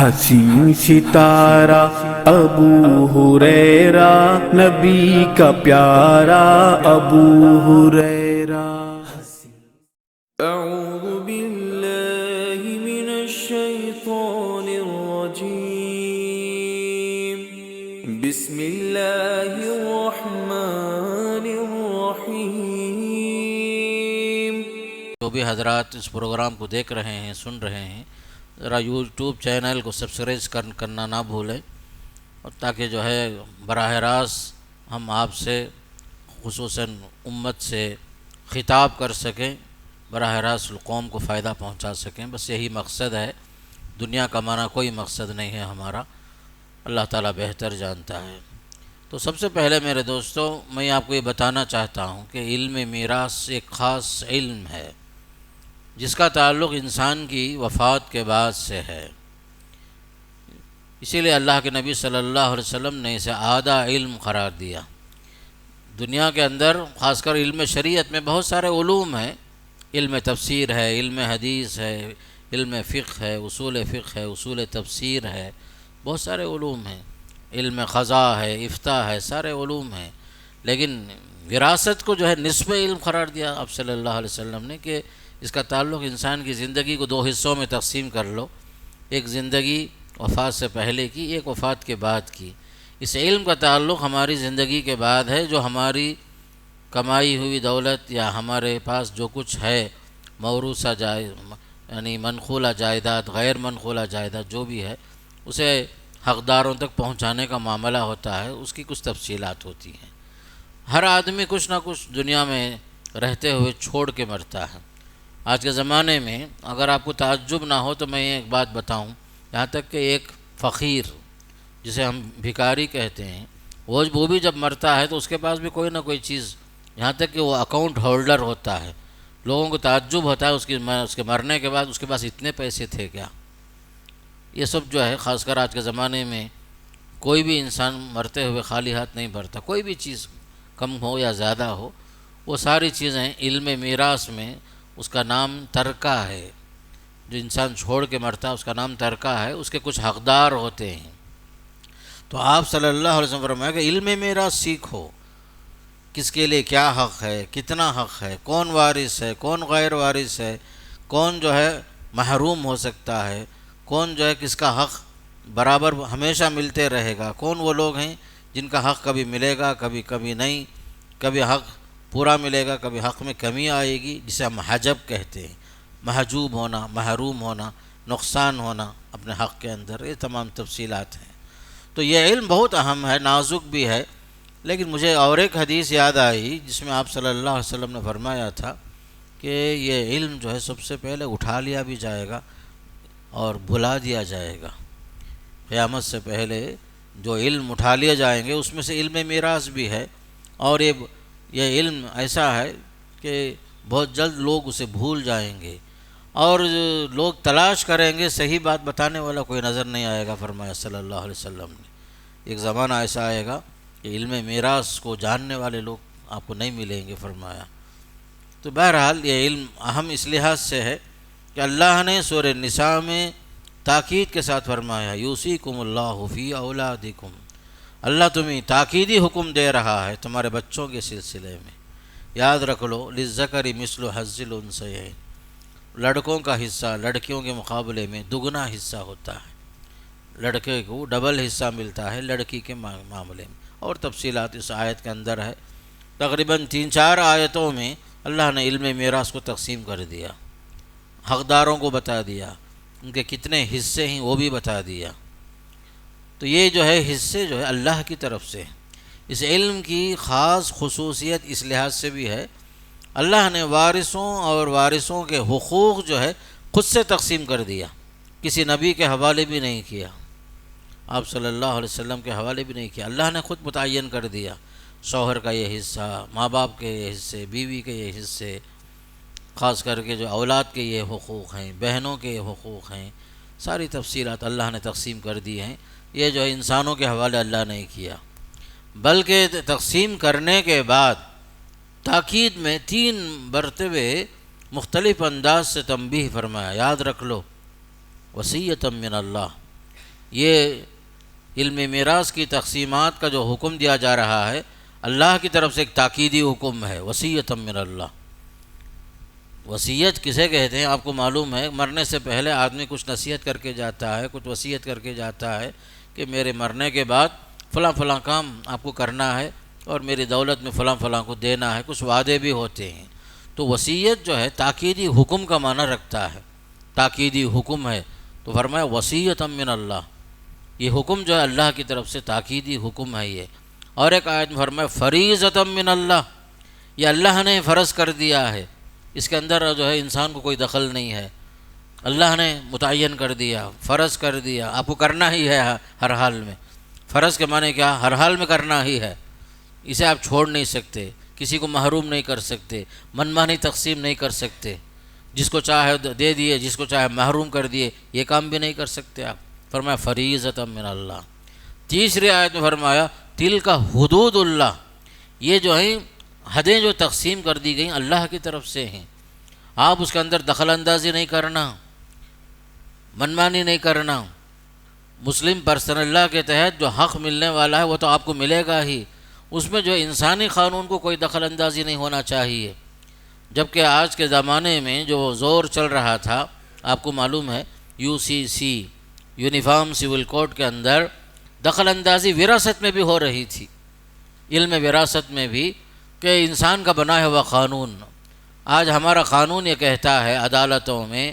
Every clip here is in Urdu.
حسین ستارہ ابو ہریرہ، نبی کا پیارا ابو ہریرہ۔ اعوذ باللہ من الشیطان الرجیم، بسم اللہ الرحمن الرحیم۔ جو بھی حضرات اس پروگرام کو دیکھ رہے ہیں، سن رہے ہیں، ذرا یوٹیوب چینل کو سبسکرائب کرنا نہ بھولیں، اور تاکہ جو ہے براہ راست ہم آپ سے خصوصاً امت سے خطاب کر سکیں، براہ راست قوم کو فائدہ پہنچا سکیں۔ بس یہی مقصد ہے، دنیا کمانا کوئی مقصد نہیں ہے ہمارا، اللہ تعالیٰ بہتر جانتا ہے۔ تو سب سے پہلے میرے دوستو، میں آپ کو یہ بتانا چاہتا ہوں کہ علم میراث ایک خاص علم ہے جس کا تعلق انسان کی وفات کے بعد سے ہے۔ اسی لیے اللہ کے نبی صلی اللہ علیہ وسلم نے اسے اعلیٰ علم قرار دیا۔ دنیا کے اندر خاص کر علم شریعت میں بہت سارے علوم ہیں، علم تفسیر ہے، علم حدیث ہے، علم فقہ ہے، اصول فقہ ہے، اصول تفسیر ہے، بہت سارے علوم ہیں، علم قضاء ہے، افتاء ہے، سارے علوم ہیں۔ لیکن وراثت کو جو ہے نصف علم قرار دیا آپ صلی اللہ علیہ وسلم نے، کہ اس کا تعلق انسان کی زندگی کو دو حصوں میں تقسیم کر لو، ایک زندگی وفات سے پہلے کی، ایک وفات کے بعد کی۔ اس علم کا تعلق ہماری زندگی کے بعد ہے، جو ہماری کمائی ہوئی دولت یا ہمارے پاس جو کچھ ہے، موروثہ یعنی منقولہ جائیداد، غیر منقولہ جائیداد جو بھی ہے، اسے حقداروں تک پہنچانے کا معاملہ ہوتا ہے، اس کی کچھ تفصیلات ہوتی ہیں۔ ہر آدمی کچھ نہ کچھ دنیا میں رہتے ہوئے چھوڑ کے مرتا ہے۔ آج کے زمانے میں اگر آپ کو تعجب نہ ہو تو میں ایک بات بتاؤں، یہاں تک کہ ایک فقیر جسے ہم بھکاری کہتے ہیں، وہ بھی جب مرتا ہے تو اس کے پاس بھی کوئی نہ کوئی چیز، یہاں تک کہ وہ اکاؤنٹ ہولڈر ہوتا ہے، لوگوں کو تعجب ہوتا ہے اس کے مرنے کے بعد اس کے پاس اتنے پیسے تھے کیا۔ یہ سب جو ہے خاص کر آج کے زمانے میں کوئی بھی انسان مرتے ہوئے خالی ہاتھ نہیں بھرتا، کوئی بھی چیز کم ہو یا زیادہ ہو، وہ ساری چیزیں علم میراث میں اس کا نام ترکہ ہے۔ جو انسان چھوڑ کے مرتا ہے اس کا نام ترکہ ہے، اس کے کچھ حقدار ہوتے ہیں۔ تو آپ صلی اللہ علیہ وسلم فرمایا کہ علم میراث سیکھو، کس کے لیے کیا حق ہے، کتنا حق ہے، کون وارث ہے، کون غیر وارث ہے، کون جو ہے محروم ہو سکتا ہے، کون جو ہے کس کا حق برابر ہمیشہ ملتے رہے گا، کون وہ لوگ ہیں جن کا حق کبھی ملے گا، کبھی نہیں، کبھی حق پورا ملے گا، کبھی حق میں کمی آئے گی، جسے ہم حجب کہتے ہیں، محجوب ہونا، محروم ہونا، نقصان ہونا اپنے حق کے اندر، یہ تمام تفصیلات ہیں۔ تو یہ علم بہت اہم ہے، نازک بھی ہے۔ لیکن مجھے اور ایک حدیث یاد آئی جس میں آپ صلی اللہ علیہ وسلم نے فرمایا تھا کہ یہ علم جو ہے سب سے پہلے اٹھا لیا بھی جائے گا اور بھلا دیا جائے گا۔ قیامت سے پہلے جو علم اٹھا لیے جائیں گے اس میں سے علم میراث بھی ہے، اور یہ علم ایسا ہے کہ بہت جلد لوگ اسے بھول جائیں گے، اور لوگ تلاش کریں گے، صحیح بات بتانے والا کوئی نظر نہیں آئے گا، فرمایا صلی اللہ علیہ وسلم نے۔ ایک زمانہ ایسا آئے گا کہ علم میراث کو جاننے والے لوگ آپ کو نہیں ملیں گے، فرمایا۔ تو بہرحال یہ علم اہم اس لحاظ سے ہے کہ اللہ نے سورہ نساء میں تاکید کے ساتھ فرمایا، یوصیکم اللہ فی اولادکم، اللہ تمہیں تاکیدی حکم دے رہا ہے تمہارے بچوں کے سلسلے میں۔ یاد رکھ لو، للذکر مثل حظ الانثیین، لڑکوں کا حصہ لڑکیوں کے مقابلے میں دگنا حصہ ہوتا ہے، لڑکے کو ڈبل حصہ ملتا ہے لڑکی کے معاملے میں، اور تفصیلات اس آیت کے اندر ہے۔ تقریباً 3-4 آیتوں میں اللہ نے علم میراث کو تقسیم کر دیا، حقداروں کو بتا دیا، ان کے کتنے حصے ہیں وہ بھی بتا دیا۔ تو یہ جو ہے حصے جو ہے اللہ کی طرف سے۔ اس علم کی خاص خصوصیت اس لحاظ سے بھی ہے، اللہ نے وارثوں اور وارثوں کے حقوق جو ہے خود سے تقسیم کر دیا، کسی نبی کے حوالے بھی نہیں کیا، آپ صلی اللہ علیہ وسلم کے حوالے بھی نہیں کیا، اللہ نے خود متعین کر دیا، شوہر کا یہ حصہ، ماں باپ کے یہ حصے، بیوی کے یہ حصے، خاص کر کے جو اولاد کے یہ حقوق ہیں، بہنوں کے یہ حقوق ہیں، ساری تفصیلات اللہ نے تقسیم کر دی ہیں۔ یہ جو ہے انسانوں کے حوالے اللہ نے کیا، بلکہ تقسیم کرنے کے بعد تاکید میں 3 مرتبے مختلف انداز سے تنبیہ فرمایا، یاد رکھ لو، وصیۃ من اللہ، یہ علم میراث کی تقسیمات کا جو حکم دیا جا رہا ہے اللہ کی طرف سے ایک تاکیدی حکم ہے، وصیۃ من اللہ۔ وصیت کسے کہتے ہیں؟ آپ کو معلوم ہے، مرنے سے پہلے آدمی کچھ نصیحت کر کے جاتا ہے، کچھ وصیت کر کے جاتا ہے کہ میرے مرنے کے بعد فلاں فلاں کام آپ کو کرنا ہے اور میری دولت میں فلاں فلاں کو دینا ہے، کچھ وعدے بھی ہوتے ہیں۔ تو وصیت جو ہے تاکیدی حکم کا معنی رکھتا ہے، تاکیدی حکم ہے، تو فرمایا وصیۃ من اللہ، یہ حکم جو ہے اللہ کی طرف سے تاکیدی حکم ہے یہ۔ اور ایک آیت میں فرمایا فریضۃ من اللہ، یہ اللہ نے فرض کر دیا ہے، اس کے اندر جو ہے انسان کو کوئی دخل نہیں ہے، اللہ نے متعین کر دیا، فرض کر دیا، آپ کو کرنا ہی ہے ہر حال میں۔ فرض کے معنی کیا؟ ہر حال میں کرنا ہی ہے، اسے آپ چھوڑ نہیں سکتے، کسی کو محروم نہیں کر سکتے، منمانی تقسیم نہیں کر سکتے، جس کو چاہے دے دیے، جس کو چاہے محروم کر دیے، یہ کام بھی نہیں کر سکتے آپ۔ فرمایا فریضۃ من اللہ۔ تیسری آیت میں فرمایا تلک حدود اللہ، یہ جو ہیں حدیں جو تقسیم کر دی گئیں اللہ کی طرف سے ہیں، آپ اس کے اندر دخل اندازی نہیں کرنا، منمانی نہیں کرنا۔ مسلم پرسنل لاء کے تحت جو حق ملنے والا ہے وہ تو آپ کو ملے گا ہی، اس میں جو انسانی قانون کو کوئی دخل اندازی نہیں ہونا چاہیے۔ جبکہ آج کے زمانے میں جو زور چل رہا تھا، آپ کو معلوم ہے UCC یونیفارم سول کوڈ کے اندر دخل اندازی وراثت میں بھی ہو رہی تھی، علم وراثت میں بھی، کہ انسان کا بنایا ہوا قانون۔ آج ہمارا قانون یہ کہتا ہے عدالتوں میں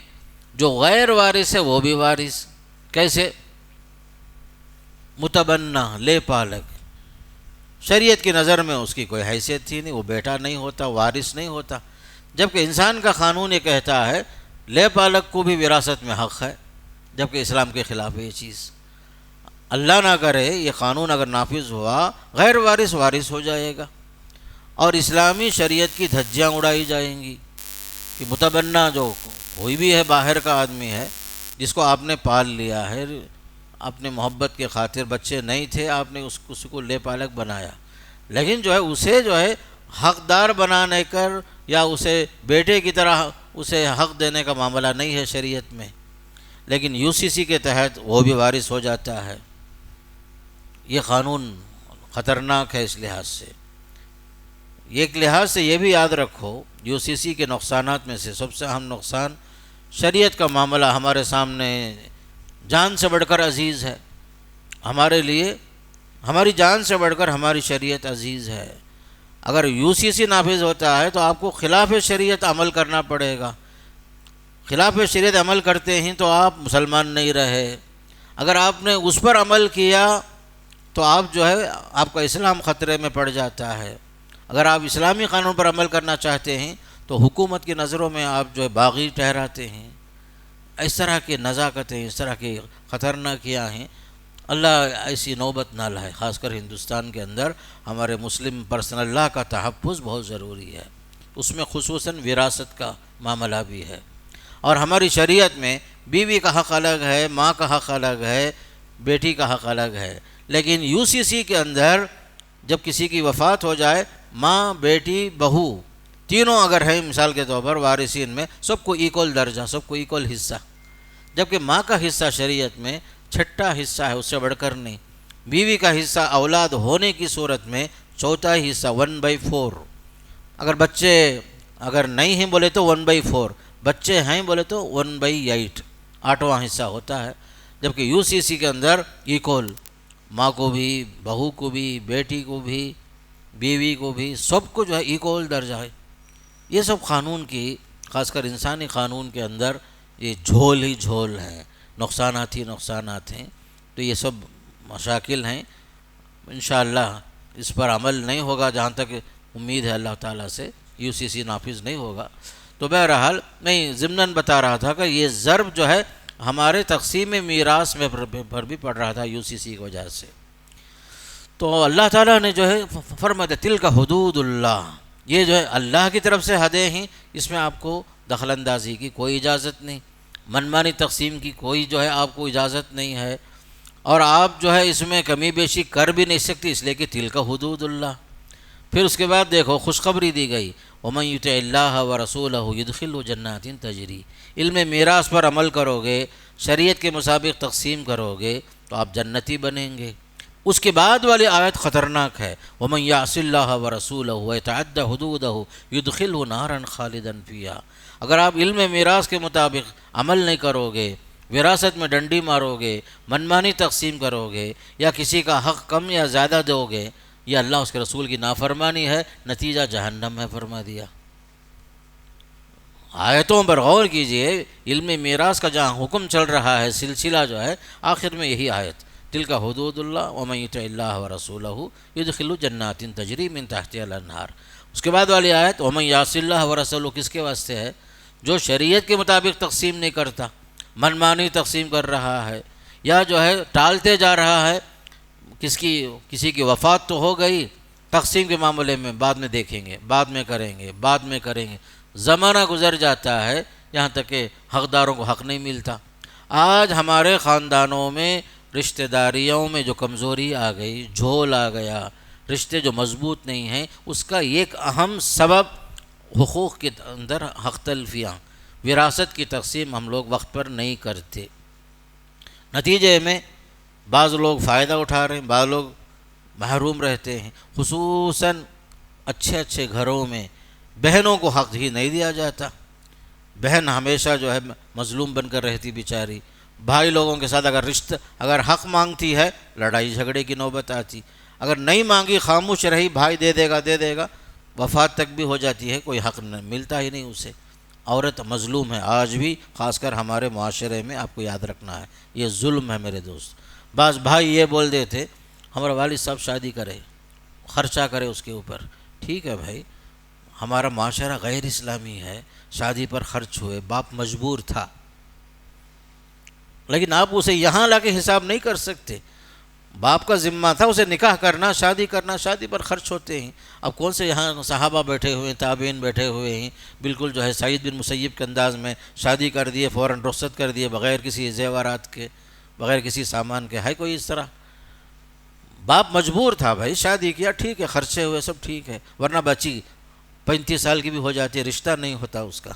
جو غیر وارث ہے وہ بھی وارث، کیسے؟ متبنہ، لے پالک، شریعت کی نظر میں اس کی کوئی حیثیت تھی نہیں، وہ بیٹا نہیں ہوتا، وارث نہیں ہوتا، جبکہ انسان کا قانون یہ کہتا ہے لے پالک کو بھی وراثت میں حق ہے، جبکہ اسلام کے خلاف ہے یہ چیز۔ اللہ نہ کرے یہ قانون اگر نافذ ہوا، غیر وارث وارث ہو جائے گا، اور اسلامی شریعت کی دھجیاں اڑائی جائیں گی کہ متبنہ جو کوئی بھی ہے، باہر کا آدمی ہے جس کو آپ نے پال لیا ہے، اپنے محبت کے خاطر، بچے نہیں تھے، آپ نے اس کو لے پالک بنایا، لیکن جو ہے اسے جو ہے حقدار بنانے کر یا اسے بیٹے کی طرح اسے حق دینے کا معاملہ نہیں ہے شریعت میں، لیکن UCC کے تحت وہ بھی وارث ہو جاتا ہے۔ یہ قانون خطرناک ہے اس لحاظ سے۔ ایک لحاظ سے یہ بھی یاد رکھو، UCC کے نقصانات میں سے سب سے اہم نقصان، شریعت کا معاملہ ہمارے سامنے جان سے بڑھ کر عزیز ہے، ہمارے لیے ہماری جان سے بڑھ کر ہماری شریعت عزیز ہے۔ اگر UCC نافذ ہوتا ہے تو آپ کو خلاف شریعت عمل کرنا پڑے گا، خلاف شریعت عمل کرتے ہیں تو آپ مسلمان نہیں رہے، اگر آپ نے اس پر عمل کیا تو آپ جو ہے آپ کا اسلام خطرے میں پڑ جاتا ہے۔ اگر آپ اسلامی قانون پر عمل کرنا چاہتے ہیں تو حکومت کی نظروں میں آپ جو ہے باغی ٹھہراتے ہیں۔ اس طرح کی نزاکتیں، اس طرح کی خطرناکیاں ہیں، اللہ ایسی نوبت نہ لائے۔ خاص کر ہندوستان کے اندر ہمارے مسلم پرسنل لاء کا تحفظ بہت ضروری ہے، اس میں خصوصاً وراثت کا معاملہ بھی ہے۔ اور ہماری شریعت میں بیوی کا حق الگ ہے، ماں کا حق الگ ہے، بیٹی کا حق الگ ہے، لیکن UCC کے اندر جب کسی کی وفات ہو جائے، ماں، بیٹی، بہو تینوں اگر ہیں مثال کے طور پر وارثین میں، سب کو ایکول درجہ، سب کو ایکول حصہ، جبکہ ماں کا حصہ شریعت میں چھٹا حصہ ہے، اس سے بڑھ کر نہیں۔ بیوی کا حصہ اولاد ہونے کی صورت میں چوتھا حصہ 1/4، اگر بچے اگر نہیں ہیں بولے تو 1/4، بچے ہیں بولے تو 1/8، 8واں حصہ ہوتا ہے، جبکہ UCC کے اندر ایکول، ماں کو بھی، بہو کو بھی، بیٹی کو بھی، بیوی کو بھی، سب کو جو ہے ایکول درجہ ہے۔ یہ سب قانون کی، خاص کر انسانی قانون کے اندر یہ جھول ہی جھول ہیں، نقصانات ہی نقصانات ہیں، تو یہ سب مشاکل ہیں۔ انشاءاللہ اس پر عمل نہیں ہوگا، جہاں تک امید ہے اللہ تعالیٰ سے UCC نافذ نہیں ہوگا۔ تو بہرحال میں ضمناً بتا رہا تھا کہ یہ ضرب جو ہے ہمارے تقسیم میراث میں پر بھی پڑ رہا تھا UCC کی وجہ سے۔ تو اللہ تعالیٰ نے جو ہے فرمایا تلک حدود اللہ، یہ جو ہے اللہ کی طرف سے حدیں ہیں، اس میں آپ کو دخل اندازی کی کوئی اجازت نہیں، منمانی تقسیم کی کوئی جو ہے آپ کو اجازت نہیں ہے، اور آپ جو ہے اس میں کمی بیشی کر بھی نہیں سکتی، اس لیے کہ تلک حدود اللہ۔ پھر اس کے بعد دیکھو خوشخبری دی گئی، وَمَن يُطِعِ اللَّهَ وَرَسُولَهُ يُدْخِلْهُ جَنَّاتٍ تَجْرِي، علم میراث پر عمل کرو گے، شریعت کے مطابق تقسیم کرو گے، تو آپ جنتی بنیں گے۔ اس کے بعد والی آیت خطرناک ہے، وَمَن يَعْصِ اللَّهَ وَرَسُولَهُ وَيَتَعَدَّ حُدُودَهُ يُدْخِلْهُ نَارًا خَالِدًا فِيهَا۔ اگر آپ علم میراث کے مطابق عمل نہیں کرو گے، وراثت میں ڈنڈی مارو گے، منمانی تقسیم کرو گے، یا کسی کا حق کم یا زیادہ دو گے، یہ اللہ اس کے رسول کی نافرمانی ہے، نتیجہ جہنم ہے فرما دیا۔ آیتوں پر غور کیجئے، علم میراث کا جہاں حکم چل رہا ہے، سلسلہ جو ہے آخر میں یہی آیت، تلک حدود اللہ ومن یطع اللہ ورسولہ یدخلہ جنات تجری من تحتہا الانہار۔ اس کے بعد والی آیت ومن یعص اللہ ورسولہ کس کے واسطے ہے؟ جو شریعت کے مطابق تقسیم نہیں کرتا، منمانی تقسیم کر رہا ہے، یا جو ہے ٹالتے جا رہا ہے، کسی کی وفات تو ہو گئی، تقسیم کے معاملے میں بعد میں دیکھیں گے، بعد میں کریں گے، زمانہ گزر جاتا ہے، یہاں تک کہ حقداروں کو حق نہیں ملتا۔ آج ہمارے خاندانوں میں رشتہ داریوں میں جو کمزوری آ گئی، جھول آ گیا، رشتے جو مضبوط نہیں ہیں، اس کا ایک اہم سبب حقوق کے اندر حق تلفیاں، وراثت کی تقسیم ہم لوگ وقت پر نہیں کرتے، نتیجے میں بعض لوگ فائدہ اٹھا رہے ہیں، بعض لوگ محروم رہتے ہیں۔ خصوصاً اچھے گھروں میں بہنوں کو حق ہی نہیں دیا جاتا، بہن ہمیشہ جو ہے مظلوم بن کر رہتی بیچاری، بھائی لوگوں کے ساتھ اگر حق مانگتی ہے لڑائی جھگڑے کی نوبت آتی، اگر نہیں مانگی خاموش رہی بھائی دے دے گا، وفات تک بھی ہو جاتی ہے، کوئی حق ملتا ہی نہیں اسے۔ عورت مظلوم ہے آج بھی، خاص کر ہمارے معاشرے میں، آپ کو یاد رکھنا ہے، یہ ظلم ہے میرے دوست۔ بعض بھائی یہ بول دیتے ہمارا والد صاحب شادی کرے، خرچہ کرے اس کے اوپر، ٹھیک ہے بھائی، ہمارا معاشرہ غیر اسلامی ہے، شادی پر خرچ ہوئے، باپ مجبور تھا، لیکن آپ اسے یہاں لا کے حساب نہیں کر سکتے۔ باپ کا ذمہ تھا اسے نکاح کرنا، شادی پر خرچ ہوتے ہیں۔ اب کون سے یہاں صحابہ بیٹھے ہوئے ہیں، تابعین بیٹھے ہوئے ہیں، بالکل جو ہے سعید بن مسیب کے انداز میں شادی کر دیے، فوراً رخصت کر دیے، بغیر کسی زیورات کے، بغیر کسی سامان کے، ہے کوئی اس طرح؟ باپ مجبور تھا بھائی، شادی کیا، ٹھیک ہے، خرچے ہوئے، سب ٹھیک ہے، ورنہ بچی 35 سال کی بھی ہو جاتی ہے، رشتہ نہیں ہوتا اس کا۔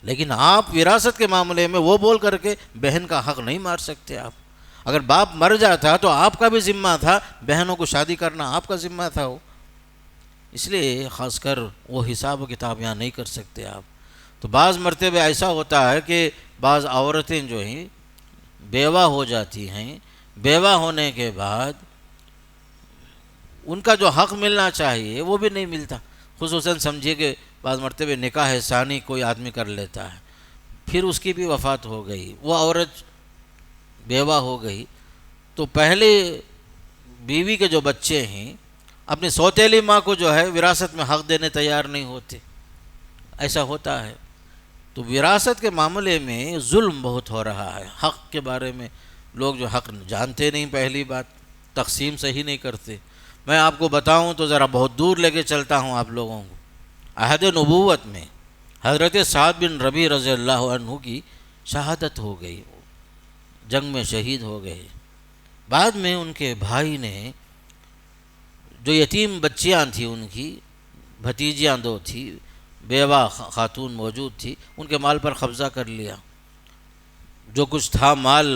لیکن آپ وراثت کے معاملے میں وہ بول کر کے بہن کا حق نہیں مار سکتے۔ آپ اگر باپ مر جاتا تو آپ کا بھی ذمہ تھا، بہنوں کو شادی کرنا آپ کا ذمہ تھا وہ، اس لیے خاص کر وہ حساب و کتاب یہاں نہیں کر سکتے آپ۔ تو بعض مرتبہ ایسا ہوتا ہے کہ بعض عورتیں جو ہیں بیوہ ہو جاتی ہیں، بیوہ ہونے کے بعد ان کا جو حق ملنا چاہیے وہ بھی نہیں ملتا۔ خصوصاً سمجھیے کہ بعض مرتبہ نکاح ثانی کوئی آدمی کر لیتا ہے، پھر اس کی بھی وفات ہو گئی، وہ عورت بیوہ ہو گئی، تو پہلے بیوی کے جو بچے ہیں اپنی سوتیلی ماں کو جو ہے وراثت میں حق دینے تیار نہیں ہوتے، ایسا ہوتا ہے۔ تو وراثت کے معاملے میں ظلم بہت ہو رہا ہے۔ حق کے بارے میں لوگ جو حق جانتے نہیں، پہلی بات تقسیم صحیح نہیں کرتے۔ میں آپ کو بتاؤں تو ذرا بہت دور لے کے چلتا ہوں آپ لوگوں کو۔ عہد نبوت میں حضرت سعد بن ربیع رضی اللہ عنہ کی شہادت ہو گئی، جنگ میں شہید ہو گئے۔ بعد میں ان کے بھائی نے جو یتیم بچیاں تھیں، ان کی بھتیجیاں 2 تھی، بیوہ خاتون موجود تھی، ان کے مال پر قبضہ کر لیا۔ جو کچھ تھا مال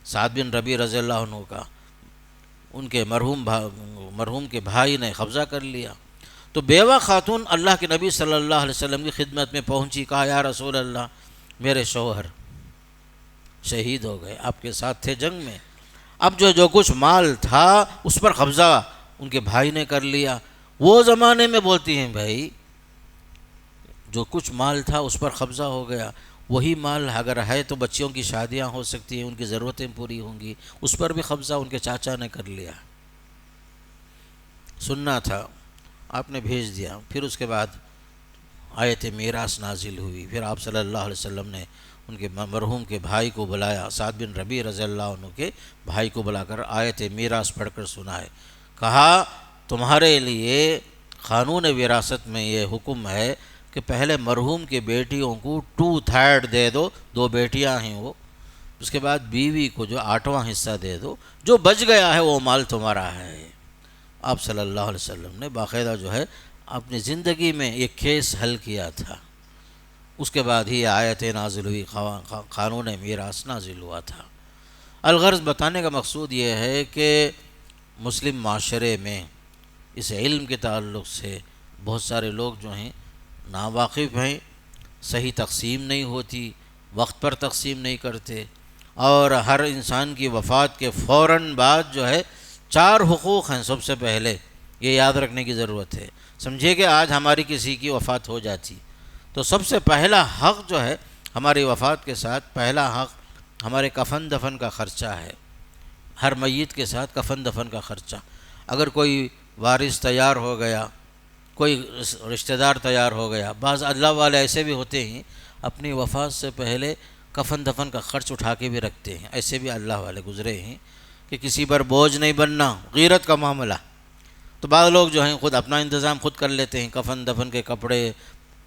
سعد بن ربیع رضی اللہ عنہ کا، ان کے مرحوم کے بھائی نے قبضہ کر لیا۔ تو بیوہ خاتون اللہ کے نبی صلی اللہ علیہ وسلم کی خدمت میں پہنچی، کہا یا رسول اللہ، میرے شوہر شہید ہو گئے، آپ کے ساتھ تھے جنگ میں، اب جو کچھ مال تھا اس پر قبضہ ان کے بھائی نے کر لیا۔ وہ زمانے میں بولتی ہیں بھائی جو کچھ مال تھا اس پر قبضہ ہو گیا، وہی مال اگر ہے تو بچیوں کی شادیاں ہو سکتی ہیں، ان کی ضرورتیں پوری ہوں گی، اس پر بھی قبضہ ان کے چاچا نے کر لیا۔ سننا تھا، آپ نے بھیج دیا۔ پھر اس کے بعد آیت میراث نازل ہوئی، پھر آپ صلی اللہ علیہ وسلم نے ان کے مرحوم کے بھائی کو بلایا، سعد بن ربیع رضی اللہ عنہ کے بھائی کو بلا کر آیت میراث پڑھ کر سنائے۔ کہا تمہارے لیے قانون وراثت میں یہ حکم ہے کہ پہلے مرحوم کی بیٹیوں کو 2/3 دے دو، 2 بیٹیاں ہیں وہ، اس کے بعد بیوی کو جو 8واں حصہ دے دو، جو بچ گیا ہے وہ مال تمہارا ہے۔ آپ صلی اللہ علیہ وسلم نے باقاعدہ جو ہے اپنی زندگی میں ایک کیس حل کیا تھا، اس کے بعد ہی آیت نازل ہوئی، قانون میراث نازل ہوا تھا۔ الغرض بتانے کا مقصود یہ ہے کہ مسلم معاشرے میں اس علم کے تعلق سے بہت سارے لوگ جو ہیں ناواقف ہیں، صحیح تقسیم نہیں ہوتی، وقت پر تقسیم نہیں کرتے، اور ہر انسان کی وفات کے فوراً بعد جو ہے 4 حقوق ہیں سب سے پہلے، یہ یاد رکھنے کی ضرورت ہے۔ سمجھے کہ آج ہماری کسی کی وفات ہو جاتی تو سب سے پہلا حق جو ہے ہماری وفات کے ساتھ، پہلا حق ہمارے کفن دفن کا خرچہ ہے۔ ہر میت کے ساتھ کفن دفن کا خرچہ، اگر کوئی وارث تیار ہو گیا، کوئی رشتہ دار تیار ہو گیا، بعض اللہ والے ایسے بھی ہوتے ہیں اپنی وفات سے پہلے کفن دفن کا خرچ اٹھا کے بھی رکھتے ہیں، ایسے بھی اللہ والے گزرے ہیں کہ کسی پر بوجھ نہیں بننا، غیرت کا معاملہ۔ تو بعض لوگ جو ہیں خود اپنا انتظام خود کر لیتے ہیں، کفن دفن کے کپڑے،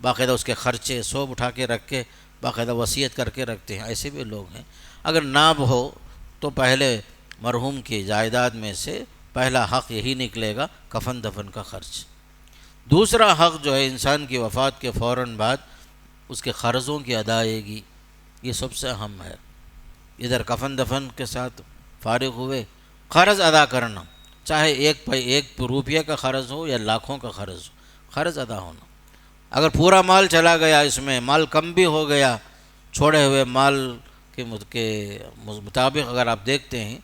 باقاعدہ اس کے خرچے سب اٹھا کے رکھ کے باقاعدہ وصیت کر کے رکھتے ہیں، ایسے بھی لوگ ہیں۔ اگر نہ ہو تو پہلے مرحوم کی جائیداد میں سے پہلا حق یہی نکلے گا، کفن دفن کا خرچ۔ دوسرا حق جو ہے انسان کی وفات کے فوراً بعد اس کے قرضوں کی ادائیگی، یہ سب سے اہم ہے۔ ادھر کفن دفن کے ساتھ فارغ ہوئے، قرض ادا کرنا، چاہے ایک روپیہ کا قرض ہو یا لاکھوں کا قرض ہو، قرض ادا ہونا۔ اگر پورا مال چلا گیا، اس میں مال کم بھی ہو گیا، چھوڑے ہوئے مال کے مطابق اگر آپ دیکھتے ہیں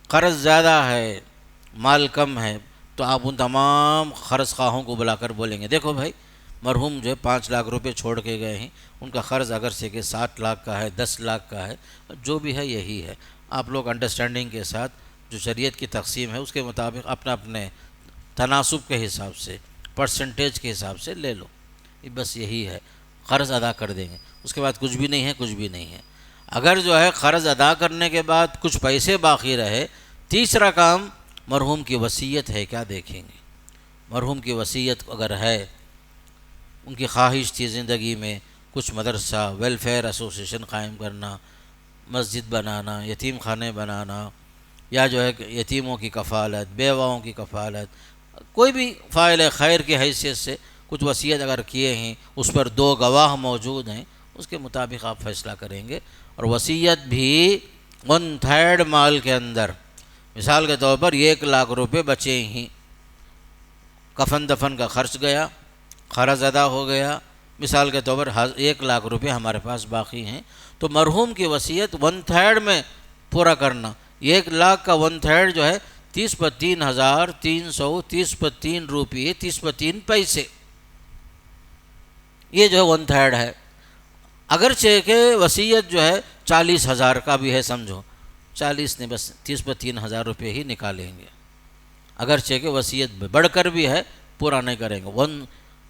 قرض زیادہ ہے، مال کم ہے، تو آپ ان تمام قرض خواہوں کو بلا کر بولیں گے دیکھو بھائی مرحوم جو ہے 5 لاکھ روپے چھوڑ کے گئے ہیں، ان کا قرض اگر سے کہ 7 لاکھ کا ہے، 10 لاکھ کا ہے، جو بھی ہے یہی ہے۔ آپ لوگ انڈرسٹینڈنگ کے ساتھ جو شریعت کی تقسیم ہے اس کے مطابق اپنے تناسب کے حساب سے، پرسنٹیج کے حساب سے لے لو، بس یہی ہے، قرض ادا کر دیں گے، اس کے بعد کچھ بھی نہیں ہے، کچھ بھی نہیں ہے۔ اگر جو ہے قرض ادا کرنے کے بعد کچھ پیسے باقی رہے، تیسرا کام مرحوم کی وصیت ہے، کیا دیکھیں گے؟ مرحوم کی وصیت اگر ہے، ان کی خواہش تھی زندگی میں کچھ مدرسہ، ویلفیئر ایسوسیشن قائم کرنا، مسجد بنانا، یتیم خانے بنانا، یا جو ہے یتیموں کی کفالت، بیواؤں کی کفالت، کوئی بھی فاعل خیر کی حیثیت سے کچھ وصیت اگر کیے ہیں، اس پر 2 گواہ موجود ہیں، اس کے مطابق آپ فیصلہ کریں گے۔ اور وصیت بھی 1/3 مال کے اندر، مثال کے طور پر 1 لاکھ روپے بچے ہی، کفن دفن کا خرچ گیا، قرض ادا ہو گیا، مثال کے طور پر 1 لاکھ روپے ہمارے پاس باقی ہیں، تو مرحوم کی وصیت 1/3 میں پورا کرنا۔ 1 لاکھ کا 1/3 جو ہے 30/3,330 روپیے 30/3 پیسے، یہ جو ہے 1/3 ہے۔ اگرچہ کہ وصیت جو ہے 40,000 کا بھی ہے، سمجھو 40 نے بس 30/3,000 روپے ہی نکالیں گے، اگرچہ کہ وصیت بڑھ کر بھی ہے، پورا نہیں کریں گے،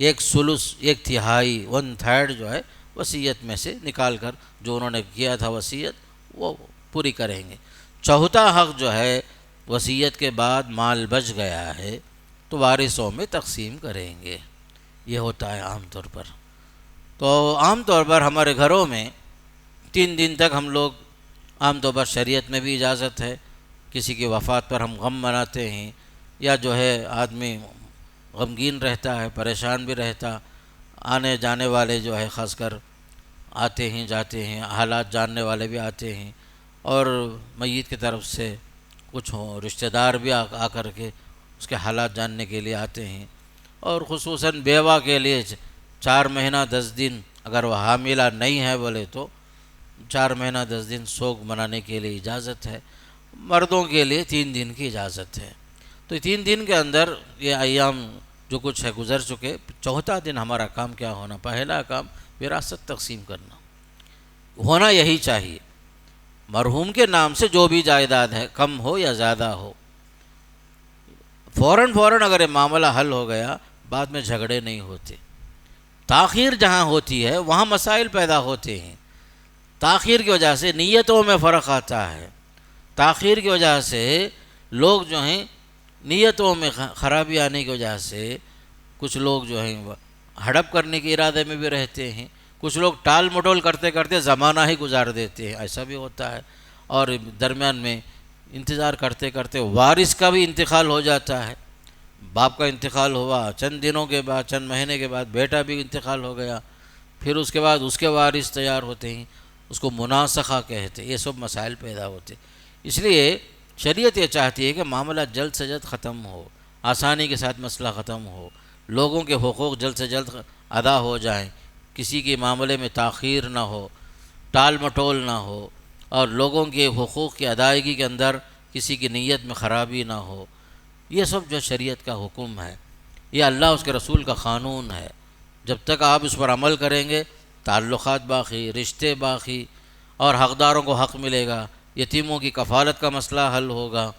1 ثلث، 1/3، 1/3 جو ہے وصیت میں سے نکال کر جو انہوں نے کیا تھا وصیت وہ پوری کریں گے۔ چوتھا حق جو ہے وصیت کے بعد مال بچ گیا ہے تو وارثوں میں تقسیم کریں گے، یہ ہوتا ہے عام طور پر۔ تو عام طور پر ہمارے گھروں میں 3 دن تک ہم لوگ، عام طور پر شریعت میں بھی اجازت ہے، کسی کی وفات پر ہم غم مناتے ہیں، یا جو ہے آدمی غمگین رہتا ہے، پریشان بھی رہتا، آنے جانے والے جو ہے خاص کر آتے ہیں جاتے ہیں، حالات جاننے والے بھی آتے ہیں، اور میت کی طرف سے کچھ رشتہ دار بھی آ کر کے اس کے حالات جاننے کے لیے آتے ہیں، اور خصوصاً بیوہ کے لیے 4 مہینہ 10 دن، اگر وہ حاملہ نہیں ہے بولے تو 4 مہینہ 10 دن سوگ منانے کے لیے اجازت ہے، مردوں کے لیے 3 دن کی اجازت ہے۔ تو 3 دن کے اندر یہ ایام جو کچھ ہے گزر چکے، چوتھا دن ہمارا کام کیا ہونا؟ پہلا کام وراثت تقسیم کرنا، ہونا یہی چاہیے۔ مرحوم کے نام سے جو بھی جائیداد ہے، کم ہو یا زیادہ ہو، فوراً اگر یہ معاملہ حل ہو گیا، بعد میں جھگڑے نہیں ہوتے۔ تاخیر جہاں ہوتی ہے وہاں مسائل پیدا ہوتے ہیں، تاخیر کی وجہ سے نیتوں میں فرق آتا ہے، تاخیر کی وجہ سے لوگ جو ہیں نیتوں میں خرابی آنے کی وجہ سے کچھ لوگ جو ہیں ہڑپ کرنے کے ارادے میں بھی رہتے ہیں، کچھ لوگ ٹال مٹول کرتے کرتے زمانہ ہی گزار دیتے ہیں، ایسا بھی ہوتا ہے، اور درمیان میں انتظار کرتے کرتے وارث کا بھی انتقال ہو جاتا ہے، باپ کا انتقال ہوا، چند دنوں کے بعد، چند مہینے کے بعد بیٹا بھی انتقال ہو گیا، پھر اس کے بعد اس کے وارث تیار ہوتے ہیں، اس کو مناسخہ کہتے ہیں، یہ سب مسائل پیدا ہوتے ہیں۔ اس لیے شریعت یہ چاہتی ہے کہ معاملہ جلد سے جلد ختم ہو، آسانی کے ساتھ مسئلہ ختم ہو، لوگوں کے حقوق جلد سے جلد ادا ہو جائیں، کسی کے معاملے میں تاخیر نہ ہو، ٹال مٹول نہ ہو، اور لوگوں کے حقوق کی ادائیگی کے اندر کسی کی نیت میں خرابی نہ ہو۔ یہ سب جو شریعت کا حکم ہے، یہ اللہ اس کے رسول کا قانون ہے۔ جب تک آپ اس پر عمل کریں گے تعلقات باقی، رشتے باقی، اور حقداروں کو حق ملے گا، یتیموں کی کفالت کا مسئلہ حل ہوگا،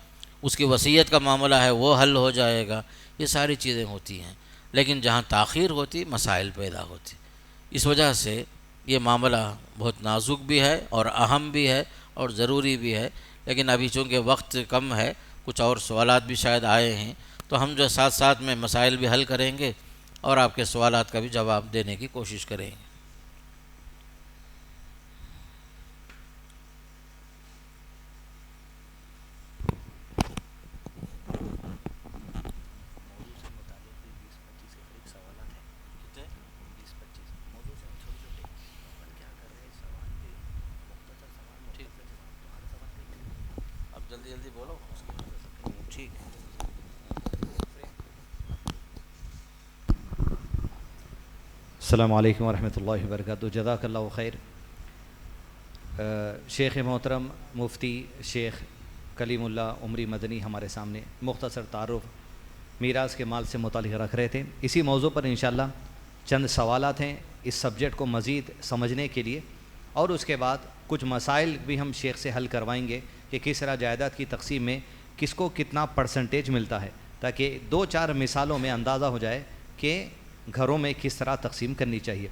اس کی وصیت کا معاملہ ہے وہ حل ہو جائے گا، یہ ساری چیزیں ہوتی ہیں۔ لیکن جہاں تاخیر ہوتی مسائل پیدا ہوتی، اس وجہ سے یہ معاملہ بہت نازک بھی ہے اور اہم بھی ہے اور ضروری بھی ہے۔ لیکن ابھی چونکہ وقت کم ہے، کچھ اور سوالات بھی شاید آئے ہیں، تو ہم جو ساتھ ساتھ میں مسائل بھی حل کریں گے اور آپ کے سوالات کا بھی جواب دینے کی کوشش کریں گے۔ جلدی جلدی بولو، ٹھیک ہے۔ السلام علیکم ورحمۃ اللہ وبرکاتہ۔ جزاک اللہ خیر۔ شیخ محترم مفتی شیخ کلیم اللہ عمری مدنی ہمارے سامنے مختصر تعارف میراث کے مال سے متعلق رکھ رہے تھے۔ اسی موضوع پر انشاءاللہ چند سوالات ہیں اس سبجیکٹ کو مزید سمجھنے کے لیے، اور اس کے بعد کچھ مسائل بھی ہم شیخ سے حل کروائیں گے کہ کس طرح جائیداد کی تقسیم میں کس کو کتنا پرسنٹیج ملتا ہے، تاکہ 2-4 مثالوں میں اندازہ ہو جائے کہ گھروں میں کس طرح تقسیم کرنی چاہیے۔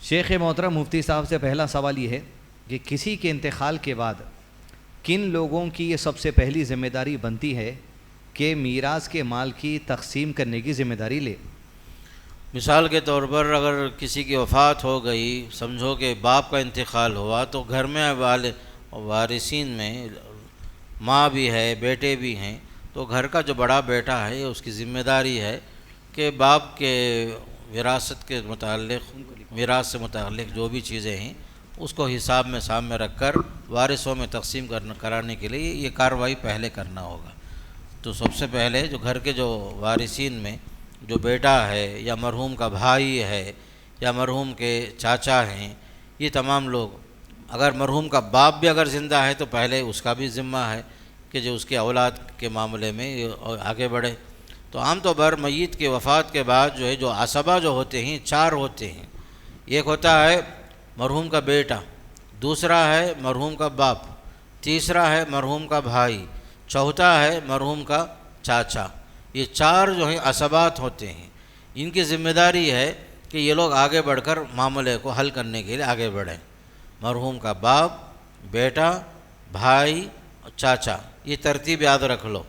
شیخ محترم مفتی صاحب سے پہلا سوال یہ ہے کہ کسی کے انتقال کے بعد کن لوگوں کی یہ سب سے پہلی ذمہ داری بنتی ہے کہ میراث کے مال کی تقسیم کرنے کی ذمہ داری لے؟ مثال کے طور پر اگر کسی کی وفات ہو گئی، سمجھو کہ باپ کا انتقال ہوا، تو گھر میں وارثین میں ماں بھی ہے، بیٹے بھی ہیں، تو گھر کا جو بڑا بیٹا ہے اس کی ذمہ داری ہے کہ باپ کے وراثت کے متعلق، میراث سے متعلق جو بھی چیزیں ہیں اس کو حساب میں سامنے رکھ کر وارثوں میں تقسیم کرانے کے لیے یہ کارروائی پہلے کرنا ہوگا۔ تو سب سے پہلے جو گھر کے جو وارثین میں جو بیٹا ہے یا مرحوم کا بھائی ہے یا مرحوم کے چاچا ہیں، یہ تمام لوگ، اگر مرحوم کا باپ بھی اگر زندہ ہے تو پہلے اس کا بھی ذمہ ہے کہ جو اس کے اولاد کے معاملے میں آگے بڑھے۔ تو عام طور پر میت کے وفات کے بعد جو ہے جو عصبہ جو ہوتے ہیں 4 ہوتے ہیں۔ ایک ہوتا ہے مرحوم کا بیٹا، دوسرا ہے مرحوم کا باپ، تیسرا ہے مرحوم کا بھائی، چوتھا ہے مرحوم کا چاچا۔ یہ 4 جو ہیں عصبات ہوتے ہیں، ان کی ذمہ داری ہے کہ یہ لوگ آگے بڑھ کر معاملے کو حل کرنے کے لیے آگے بڑھیں۔ مرحوم کا باپ، بیٹا، بھائی، چاچا، یہ ترتیب یاد رکھ لو۔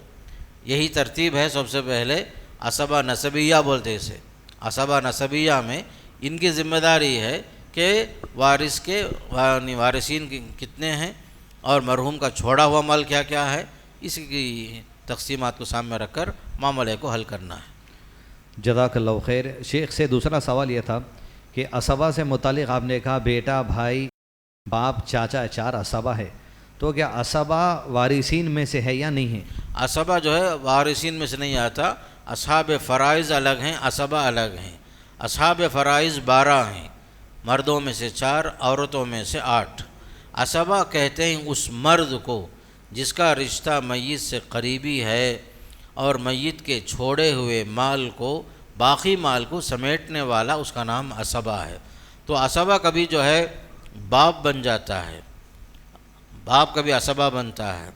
یہی ترتیب ہے سب سے پہلے عصبہ نسبیہ بولتے ہیں اسے۔ عصبہ نسبیہ میں ان کی ذمہ داری ہے کہ وارث کے وارثین کتنے ہیں اور مرحوم کا چھوڑا ہوا مال کیا کیا ہے، اس کی تقسیمات کو سامنے رکھ کر معاملے کو حل کرنا ہے۔ جزاک اللہ خیر۔ شیخ سے دوسرا سوال یہ تھا کہ عصبہ سے متعلق آپ نے کہا بیٹا، بھائی، باپ، چاچا 4 عصبہ ہے، تو کیا عصبہ وارثین میں سے ہے یا نہیں ہے؟ عصبہ جو ہے وارثین میں سے نہیں آتا، اصحاب فرائض الگ ہیں، عصبہ الگ ہیں۔ اصحاب فرائض 12 ہیں، مردوں میں سے 4، عورتوں میں سے 8۔ عصبہ کہتے ہیں اس مرد کو جس کا رشتہ میت سے قریبی ہے اور میت کے چھوڑے ہوئے مال کو، باقی مال کو سمیٹنے والا، اس کا نام عصبہ ہے۔ تو عصبہ کبھی جو ہے باپ بن جاتا ہے، باپ کبھی عصبہ بنتا ہے۔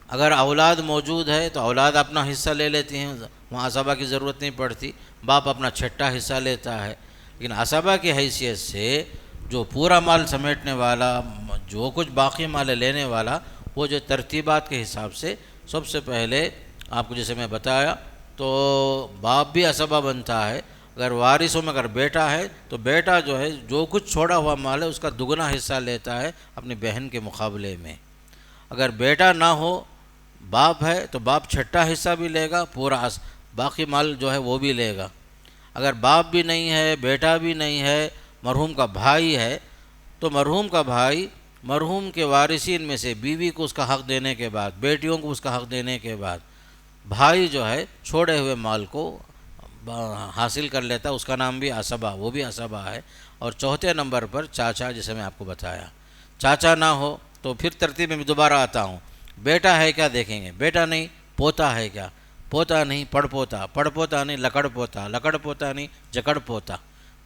اگر اولاد موجود ہے تو اولاد اپنا حصہ لے لیتی ہیں، وہاں عصبہ کی ضرورت نہیں پڑتی، باپ اپنا چھٹا حصہ لیتا ہے۔ لیکن عصبہ کی حیثیت سے جو پورا مال سمیٹنے والا، جو کچھ باقی مال لینے والا، وہ جو ترتیبات کے حساب سے سب سے پہلے آپ کو جیسے میں بتایا تو باپ بھی عصبہ بنتا ہے۔ اگر وارثوں میں اگر بیٹا ہے تو بیٹا جو ہے جو کچھ چھوڑا ہوا مال ہے اس کا دگنا حصہ لیتا ہے اپنی بہن کے مقابلے میں۔ اگر بیٹا نہ ہو، باپ ہے تو باپ چھٹا حصہ بھی لے گا، پورا باقی مال جو ہے وہ بھی لے گا۔ اگر باپ بھی نہیں ہے، بیٹا بھی نہیں ہے، مرحوم کا بھائی ہے، تو مرحوم کا بھائی مرحوم کے وارثین میں سے بیوی کو اس کا حق دینے کے بعد، بیٹیوں کو اس کا حق دینے کے بعد، بھائی جو ہے چھوڑے ہوئے مال کو حاصل کر لیتا ہے، اس کا نام بھی عصبہ، وہ بھی عصبہ ہے۔ اور چوتھے نمبر پر چاچا، جیسے میں آپ کو بتایا، چاچا نہ ہو تو پھر ترتیب میں دوبارہ آتا ہوں، بیٹا ہے کیا دیکھیں گے، بیٹا نہیں، پوتا ہے کیا، پوتا نہیں، پڑ پوتا نہیں، لکڑ پوتا نہیں، جکڑ پوتا،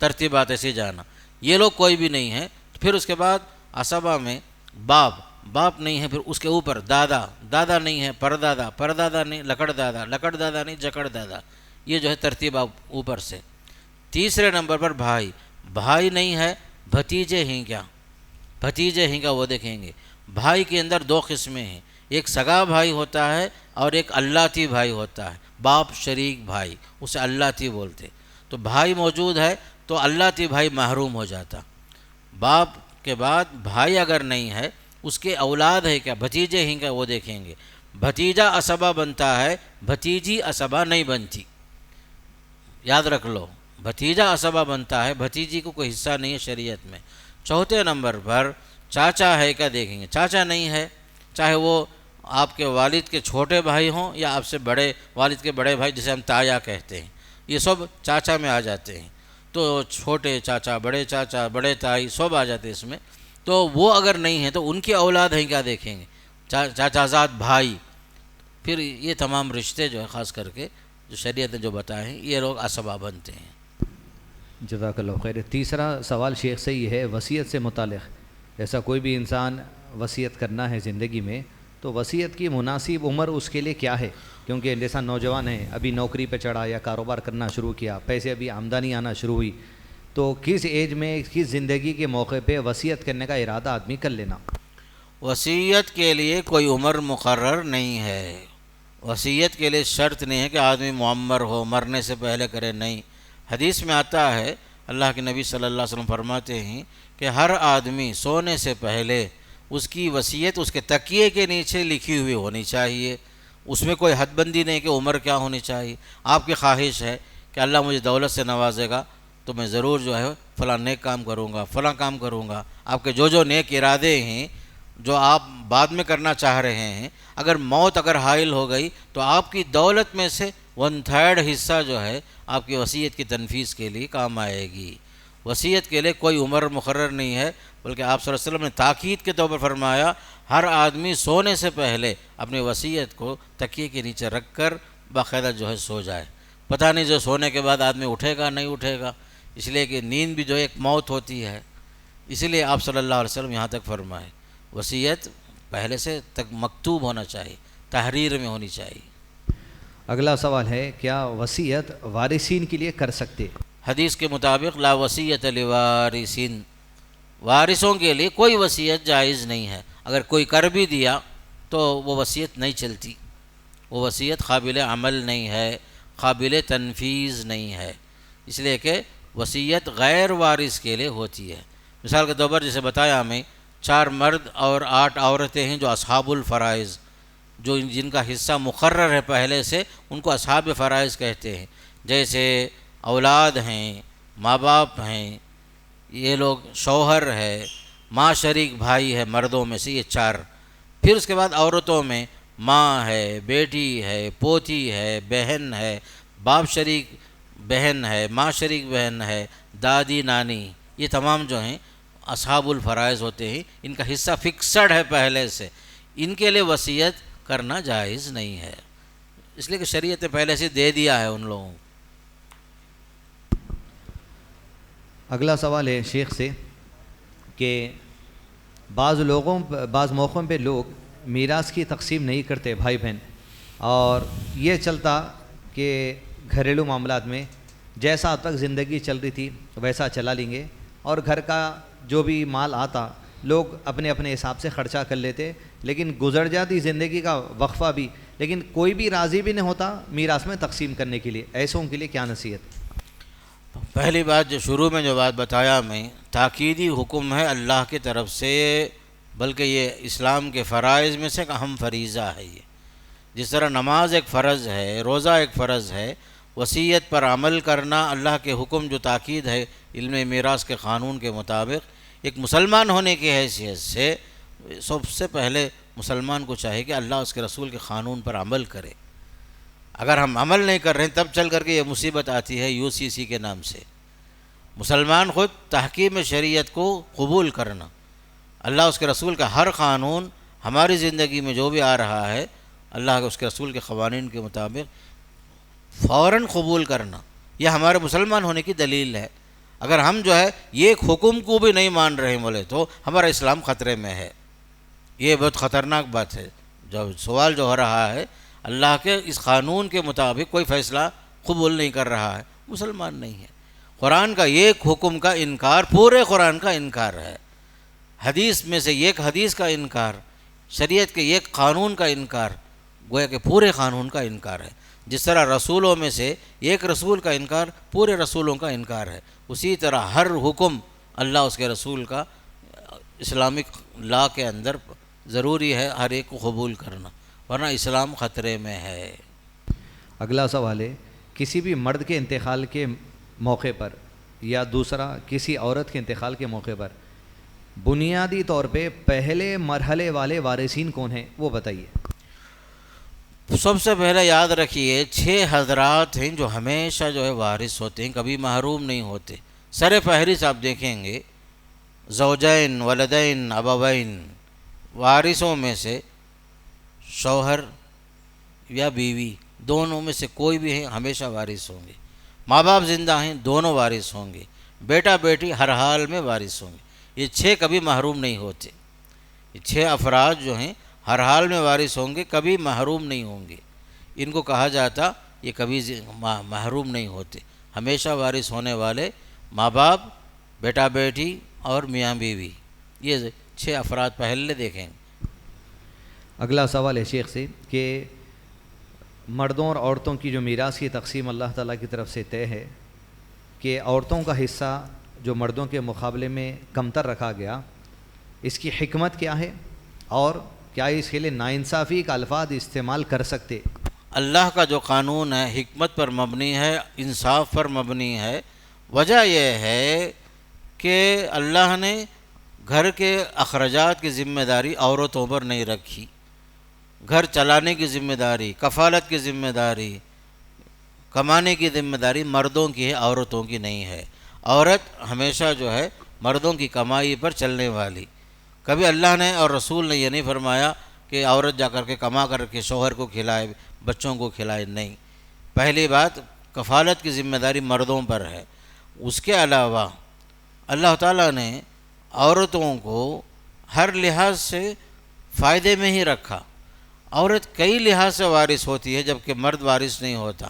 ترتیبات ایسے جانا۔ یہ لوگ کوئی بھی نہیں ہے۔ پھر اس کے بعد عصبہ میں باپ نہیں ہے، پھر اس کے اوپر دادا نہیں ہے، پردادا نہیں، لکڑ دادا نہیں، جکڑ دادا۔ یہ جو ہے ترتیب آپ اوپر سے۔ تیسرے نمبر پر بھائی نہیں ہے، بھتیجے ہیں کیا وہ دیکھیں گے۔ بھائی کے اندر دو قسمیں ہیں، ایک سگا بھائی ہوتا ہے اور ایک اللاتی بھائی ہوتا ہے، باپ شریک بھائی، اسے اللاتی بولتے۔ تو بھائی موجود ہے تو اللاتی بھائی محروم ہو جاتا۔ باپ کے بعد بھائی اگر نہیں ہے، اس کے اولاد ہے کیا، بھتیجے ہیں کیا وہ دیکھیں گے۔ بھتیجا عصبہ بنتا ہے، بھتیجی عصبہ نہیں بنتی، یاد رکھ لو، بھتیجا عصبہ بنتا ہے، بھتیجی کو کوئی حصہ نہیں ہے شریعت میں۔ چوتھے نمبر پر چاچا ہے کیا دیکھیں گے۔ چاچا نہیں ہے، چاہے وہ آپ کے والد کے چھوٹے بھائی ہوں یا آپ سے بڑے والد کے بڑے بھائی، جسے ہم تایا کہتے ہیں، یہ سب چاچا میں آ جاتے ہیں۔ تو چھوٹے چاچا، بڑے تائی سب آ جاتے ہیں اس میں۔ تو وہ اگر نہیں ہے تو ان کی اولاد ہیں کیا دیکھیں گے، چاچا زاد بھائی۔ پھر یہ تمام رشتے جو ہے خاص کر کے جو شریعت نے جو بتائے ہیں، یہ لوگ عصبہ بنتے ہیں۔ جزاک اللہ خیر۔ تیسرا سوال شیخ سے یہ ہے وصیت سے متعلق، ایسا کوئی بھی انسان وصیت کرنا ہے زندگی میں تو وصیت کی مناسب عمر اس کے لیے کیا ہے؟ کیونکہ جیسا نوجوان ہے، ابھی نوکری پہ چڑھا یا کاروبار کرنا شروع کیا، پیسے ابھی آمدنی آنا شروع ہوئی، تو کس ایج میں، کس زندگی کے موقع پہ وصیت کرنے کا ارادہ آدمی کر لینا؟ وصیت کے لیے کوئی عمر مقرر نہیں ہے۔ وصیت کے لیے شرط نہیں ہے کہ آدمی معمر ہو، مرنے سے پہلے کرے، نہیں۔ حدیث میں آتا ہے، اللہ کے نبی صلی اللہ علیہ وسلم فرماتے ہیں کہ ہر آدمی سونے سے پہلے اس کی وصیت اس کے تکیے کے نیچے لکھی ہوئی ہونی چاہیے۔ اس میں کوئی حد بندی نہیں کہ عمر کیا ہونی چاہیے۔ آپ کی خواہش ہے کہ اللہ مجھے دولت سے نوازے گا تو میں ضرور جو ہے فلاں نیک کام کروں گا، فلاں کام کروں گا۔ آپ کے جو نیک ارادے ہیں، جو آپ بعد میں کرنا چاہ رہے ہیں، اگر موت حائل ہو گئی تو آپ کی دولت میں سے 1/3 حصہ جو ہے آپ کی وصیت کی تنفیذ کے لیے کام آئے گی۔ وصیت کے لیے کوئی عمر مقرر نہیں ہے، بلکہ آپ صلی اللہ علیہ وسلم نے تاکید کے طور پر فرمایا ہر آدمی سونے سے پہلے اپنی وصیت کو تکیے کے نیچے رکھ کر باقاعدہ جو ہے سو جائے۔ پتہ نہیں جو سونے کے بعد آدمی اٹھے گا نہیں اٹھے گا، اس لیے کہ نیند بھی جو ایک موت ہوتی ہے۔ اسی لیے آپ صلی اللہ علیہ وسلم یہاں تک فرمائے وصیت پہلے سے تک مکتوب ہونا چاہیے، تحریر میں ہونی چاہیے۔ اگلا سوال ہے، کیا وصیت وارثین کے لیے کر سکتے؟ حدیث کے مطابق لا وصیت لوارثین، وارثوں کے لیے کوئی وصیت جائز نہیں ہے۔ اگر کوئی کر بھی دیا تو وہ وصیت نہیں چلتی، وہ وصیت قابل عمل نہیں ہے، قابل تنفیذ نہیں ہے، اس لیے کہ وصیت غیر وارث کے لیے ہوتی ہے۔ مثال کے طور پر جیسے بتایا ہمیں 4 مرد اور 8 عورتیں ہیں جو اصحاب الفرائض، جو جن کا حصہ مقرر ہے پہلے سے، ان کو اصحاب فرائض کہتے ہیں۔ جیسے اولاد ہیں، ماں باپ ہیں، یہ لوگ شوہر ہے، ماں شریک بھائی ہے مردوں میں سے، یہ 4۔ پھر اس کے بعد عورتوں میں ماں ہے، بیٹی ہے، پوتی ہے، بہن ہے، باپ شریک بہن ہے، ماں شریک بہن ہے، دادی نانی، یہ تمام جو ہیں اصحاب الفرائض ہوتے ہیں۔ ان کا حصہ فکسڈ ہے پہلے سے، ان کے لیے وصیت کرنا جائز نہیں ہے، اس لیے کہ شریعت نے پہلے سے دے دیا ہے ان لوگوں کو۔ اگلا سوال ہے شیخ سے کہ بعض موقعوں پہ لوگ میراث کی تقسیم نہیں کرتے بھائی بہن، اور یہ چلتا کہ گھریلو معاملات میں جیسا اب تک زندگی چل رہی تھی ویسا چلا لیں گے، اور گھر کا جو بھی مال آتا لوگ اپنے اپنے حساب سے خرچہ کر لیتے، لیکن گزر جاتی زندگی کا وقفہ بھی، لیکن کوئی بھی راضی بھی نہیں ہوتا میراث میں تقسیم کرنے کے لیے۔ ایسوں کے لیے کیا نصیحت؟ پہلی بات جو شروع میں جو بات بتایا میں، تاکیدی حکم ہے اللہ کی طرف سے، بلکہ یہ اسلام کے فرائض میں سے ایک اہم فریضہ ہے۔ یہ جس طرح نماز ایک فرض ہے، روزہ ایک فرض ہے، وصیت پر عمل کرنا اللہ کے حکم جو تاکید ہے علم میراث کے قانون کے مطابق، ایک مسلمان ہونے کی حیثیت سے سب سے پہلے مسلمان کو چاہیے کہ اللہ اس کے رسول کے قانون پر عمل کرے. اگر ہم عمل نہیں کر رہے ہیں تب چل کر کے یہ مصیبت آتی ہے UCC کے نام سے. مسلمان خود تحکیم شریعت کو قبول کرنا، اللہ اس کے رسول کا ہر قانون ہماری زندگی میں جو بھی آ رہا ہے اللہ کے اس کے رسول کے قوانین کے مطابق فوراً قبول کرنا، یہ ہمارے مسلمان ہونے کی دلیل ہے. اگر ہم جو ہے یہ ایک حکم کو بھی نہیں مان رہے بولے تو ہمارا اسلام خطرے میں ہے. یہ بہت خطرناک بات ہے. جو سوال جو ہو رہا ہے اللہ کے اس قانون کے مطابق کوئی فیصلہ قبول نہیں کر رہا ہے، مسلمان نہیں ہے. قرآن کا ایک حکم کا انکار پورے قرآن کا انکار ہے. حدیث میں سے ایک حدیث کا انکار، شریعت کے ایک قانون کا انکار، گویا کہ پورے قانون کا انکار ہے. جس طرح رسولوں میں سے ایک رسول کا انکار پورے رسولوں کا انکار ہے، اسی طرح ہر حکم اللہ اس کے رسول کا اسلامک لا کے اندر ضروری ہے ہر ایک کو قبول کرنا، ورنہ اسلام خطرے میں ہے. اگلا سوال ہے، کسی بھی مرد کے انتقال کے موقع پر یا دوسرا کسی عورت کے انتقال کے موقع پر بنیادی طور پہ پہلے مرحلے والے وارثین کون ہیں وہ بتائیے. سب سے پہلے یاد رکھیے 6 حضرات ہیں جو ہمیشہ جو ہے وارث ہوتے ہیں، کبھی محروم نہیں ہوتے. سر فہرست آپ دیکھیں گے زوجین، ولدین، ابوین، وارثوں میں سے شوہر یا بیوی دونوں میں سے کوئی بھی ہیں ہمیشہ وارث ہوں گے. ماں باپ زندہ ہیں دونوں وارث ہوں گے. بیٹا بیٹی ہر حال میں وارث ہوں گے. یہ 6 کبھی محروم نہیں ہوتے. یہ 6 افراد جو ہیں ہر حال میں وارث ہوں گے، کبھی محروم نہیں ہوں گے. ان کو کہا جاتا یہ کبھی محروم نہیں ہوتے، ہمیشہ وارث ہونے والے ماں باپ، بیٹا بیٹی اور میاں بیوی، یہ 6 افراد پہلے دیکھیں. اگلا سوال ہے شیخ سے کہ مردوں اور عورتوں کی جو میراث کی تقسیم اللہ تعالیٰ کی طرف سے طے ہے کہ عورتوں کا حصہ جو مردوں کے مقابلے میں کمتر رکھا گیا، اس کی حکمت کیا ہے اور کیا اس کے لیے ناانصافی کا الفاظ استعمال کر سکتے؟ اللہ کا جو قانون ہے حکمت پر مبنی ہے، انصاف پر مبنی ہے. وجہ یہ ہے کہ اللہ نے گھر کے اخراجات کی ذمہ داری عورتوں پر نہیں رکھی. گھر چلانے کی ذمہ داری، کفالت کی ذمہ داری، کمانے کی ذمہ داری مردوں کی ہے، عورتوں کی نہیں ہے. عورت ہمیشہ جو ہے مردوں کی کمائی پر چلنے والی. کبھی اللہ نے اور رسول نے یہ نہیں فرمایا کہ عورت جا کر کے کما کر کے شوہر کو کھلائے، بچوں کو کھلائے، نہیں. پہلی بات کفالت کی ذمہ داری مردوں پر ہے. اس کے علاوہ اللہ تعالیٰ نے عورتوں کو ہر لحاظ سے فائدے میں ہی رکھا. عورت کئی لحاظ سے وارث ہوتی ہے جبکہ مرد وارث نہیں ہوتا.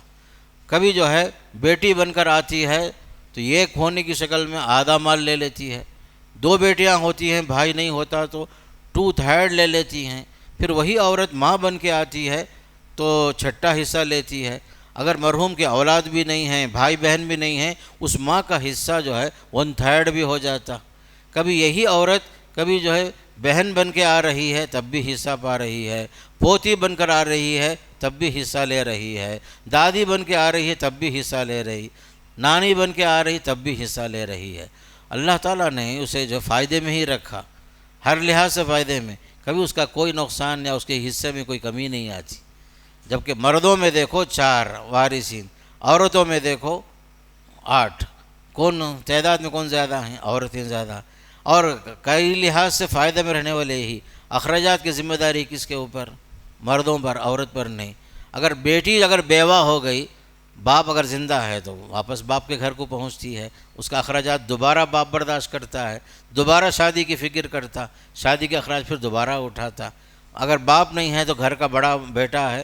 کبھی جو ہے بیٹی بن کر آتی ہے تو ایک ہونے کی شکل میں آدھا مال لے لیتی ہے. 2 بیٹیاں ہوتی ہیں، بھائی نہیں ہوتا تو 2/3 لے لیتی ہیں. پھر وہی عورت ماں بن کے آتی ہے تو 6واں حصہ لیتی ہے. اگر مرحوم کی اولاد بھی نہیں ہیں، بھائی بہن بھی نہیں ہیں، اس ماں کا حصہ جو ہے 1/3 بھی ہو جاتا. کبھی یہی عورت کبھی جو ہے بہن بن کے آ رہی ہے تب بھی حصہ پا رہی ہے، پوتی بن کر آ رہی ہے تب بھی حصہ لے رہی ہے، دادی بن کے آ رہی ہے تب بھی حصہ لے رہی، نانی بن کے آ رہی تب بھی حصہ لے رہی ہے. اللہ تعالیٰ نے اسے جو فائدے میں ہی رکھا، ہر لحاظ سے فائدے میں، کبھی اس کا کوئی نقصان یا اس کے حصے میں کوئی کمی نہیں آتی. جبکہ مردوں میں دیکھو 4 وارثین، عورتوں میں دیکھو 8. کون تعداد میں کون زیادہ ہیں؟ عورتیں زیادہ. اور کئی لحاظ سے فائدے میں رہنے والے ہی. اخراجات کی ذمہ داری کس کے اوپر؟ مردوں پر، عورت پر نہیں. اگر بیٹی بیوہ ہو گئی، باپ اگر زندہ ہے تو واپس باپ کے گھر کو پہنچتی ہے، اس کا اخراجات دوبارہ باپ برداشت کرتا ہے، دوبارہ شادی کی فکر کرتا، شادی کے اخراج پھر دوبارہ اٹھاتا. اگر باپ نہیں ہے تو گھر کا بڑا بیٹا ہے،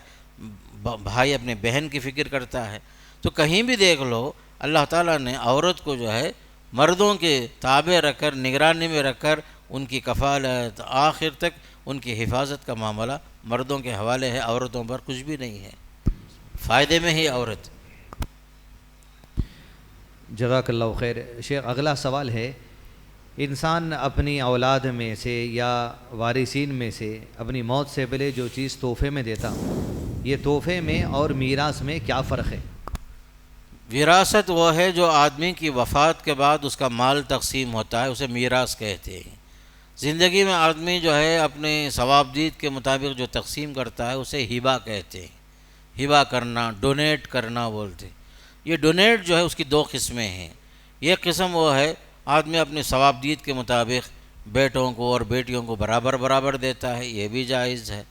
بھائی اپنے بہن کی فکر کرتا ہے. تو کہیں بھی دیکھ لو اللہ تعالیٰ نے عورت کو جو ہے مردوں کے تابع رکھ کر، نگرانی میں رکھ کر ان کی کفالت آخر تک ان کی حفاظت کا معاملہ مردوں کے حوالے ہے. عورتوں پر کچھ بھی نہیں ہے، فائدے میں ہی عورت. جزاک اللہ خیر. شیخ اگلا سوال ہے، انسان اپنی اولاد میں سے یا وارثین میں سے اپنی موت سے پہلے جو چیز تحفے میں دیتا، یہ تحفے میں اور میراث میں کیا فرق ہے؟ وراثت وہ ہے جو آدمی کی وفات کے بعد اس کا مال تقسیم ہوتا ہے، اسے میراث کہتے ہیں۔ زندگی میں آدمی جو ہے اپنے ثوابدید کے مطابق جو تقسیم کرتا ہے اسے ہبہ کہتے ہیں۔ ہبہ کرنا، ڈونیٹ کرنا بولتے ہیں۔ یہ ڈونیٹ جو ہے اس کی دو قسمیں ہیں۔ ایک قسم وہ ہے آدمی اپنے ثوابدید کے مطابق بیٹوں کو اور بیٹیوں کو برابر برابر دیتا ہے، یہ بھی جائز ہے۔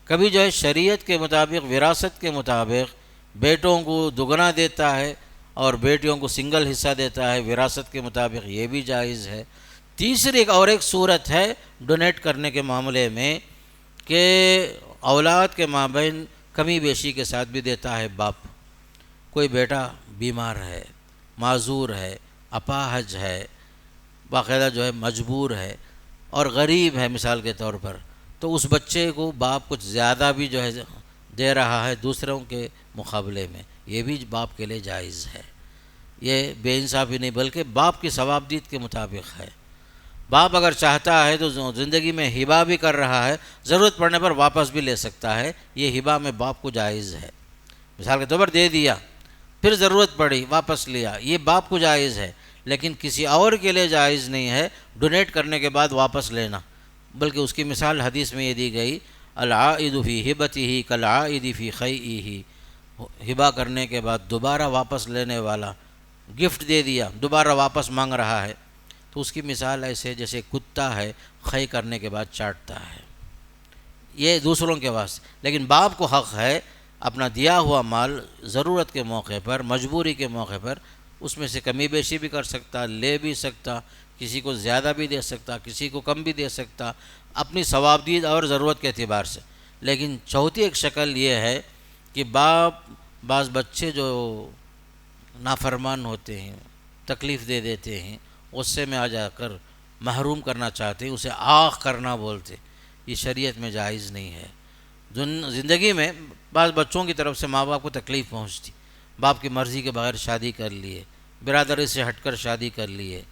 کبھی جو ہے شریعت کے مطابق، وراثت کے مطابق بیٹوں کو دگنا دیتا ہے اور بیٹیوں کو سنگل حصہ دیتا ہے، وراثت کے مطابق، یہ بھی جائز ہے۔ تیسری ایک صورت ہے ڈونیٹ کرنے کے معاملے میں کہ اولاد کے مابین کمی بیشی کے ساتھ بھی دیتا ہے باپ۔ کوئی بیٹا بیمار ہے، معذور ہے، اپاہج ہے، باقاعدہ جو ہے مجبور ہے اور غریب ہے مثال کے طور پر، تو اس بچے کو باپ کچھ زیادہ بھی جو ہے دے رہا ہے دوسروں کے مقابلے میں، یہ بھی باپ کے لیے جائز ہے۔ یہ بے انصافی نہیں بلکہ باپ کی ثوابدید کے مطابق ہے۔ باپ اگر چاہتا ہے تو زندگی میں ہبہ بھی کر رہا ہے، ضرورت پڑنے پر واپس بھی لے سکتا ہے، یہ ہبہ میں باپ کو جائز ہے۔ مثال کے طور پر دے دیا، پھر ضرورت پڑی واپس لیا، یہ باپ کو جائز ہے، لیکن کسی اور کے لیے جائز نہیں ہے ڈونیٹ کرنے کے بعد واپس لینا۔ بلکہ اس کی مثال حدیث میں یہ دی گئی، العائد فی ہبتہ کالعائد فی خیئہ، ہبہ کرنے کے بعد دوبارہ واپس لینے والا، گفٹ دے دیا دوبارہ واپس مانگ رہا ہے، تو اس کی مثال ایسے جیسے کتا ہے خے کرنے کے بعد چاٹتا ہے۔ یہ دوسروں کے واسطے، لیکن باپ کو حق ہے اپنا دیا ہوا مال ضرورت کے موقع پر، مجبوری کے موقع پر اس میں سے کمی بیشی بھی کر سکتا، لے بھی سکتا، کسی کو زیادہ بھی دے سکتا، کسی کو کم بھی دے سکتا، اپنی ثوابدید اور ضرورت کے اعتبار سے۔ لیکن چوتھی ایک شکل یہ ہے کہ باپ بعض بچے جو نافرمان ہوتے ہیں، تکلیف دے دیتے ہیں، غصے میں آ جا کر محروم کرنا چاہتے ہیں، اسے آخ کرنا بولتے، یہ شریعت میں جائز نہیں ہے۔ زندگی میں بعض بچوں کی طرف سے ماں باپ کو تکلیف پہنچتی، باپ کی مرضی کے بغیر شادی کر لیے، برادری سے ہٹ کر شادی کر لیے،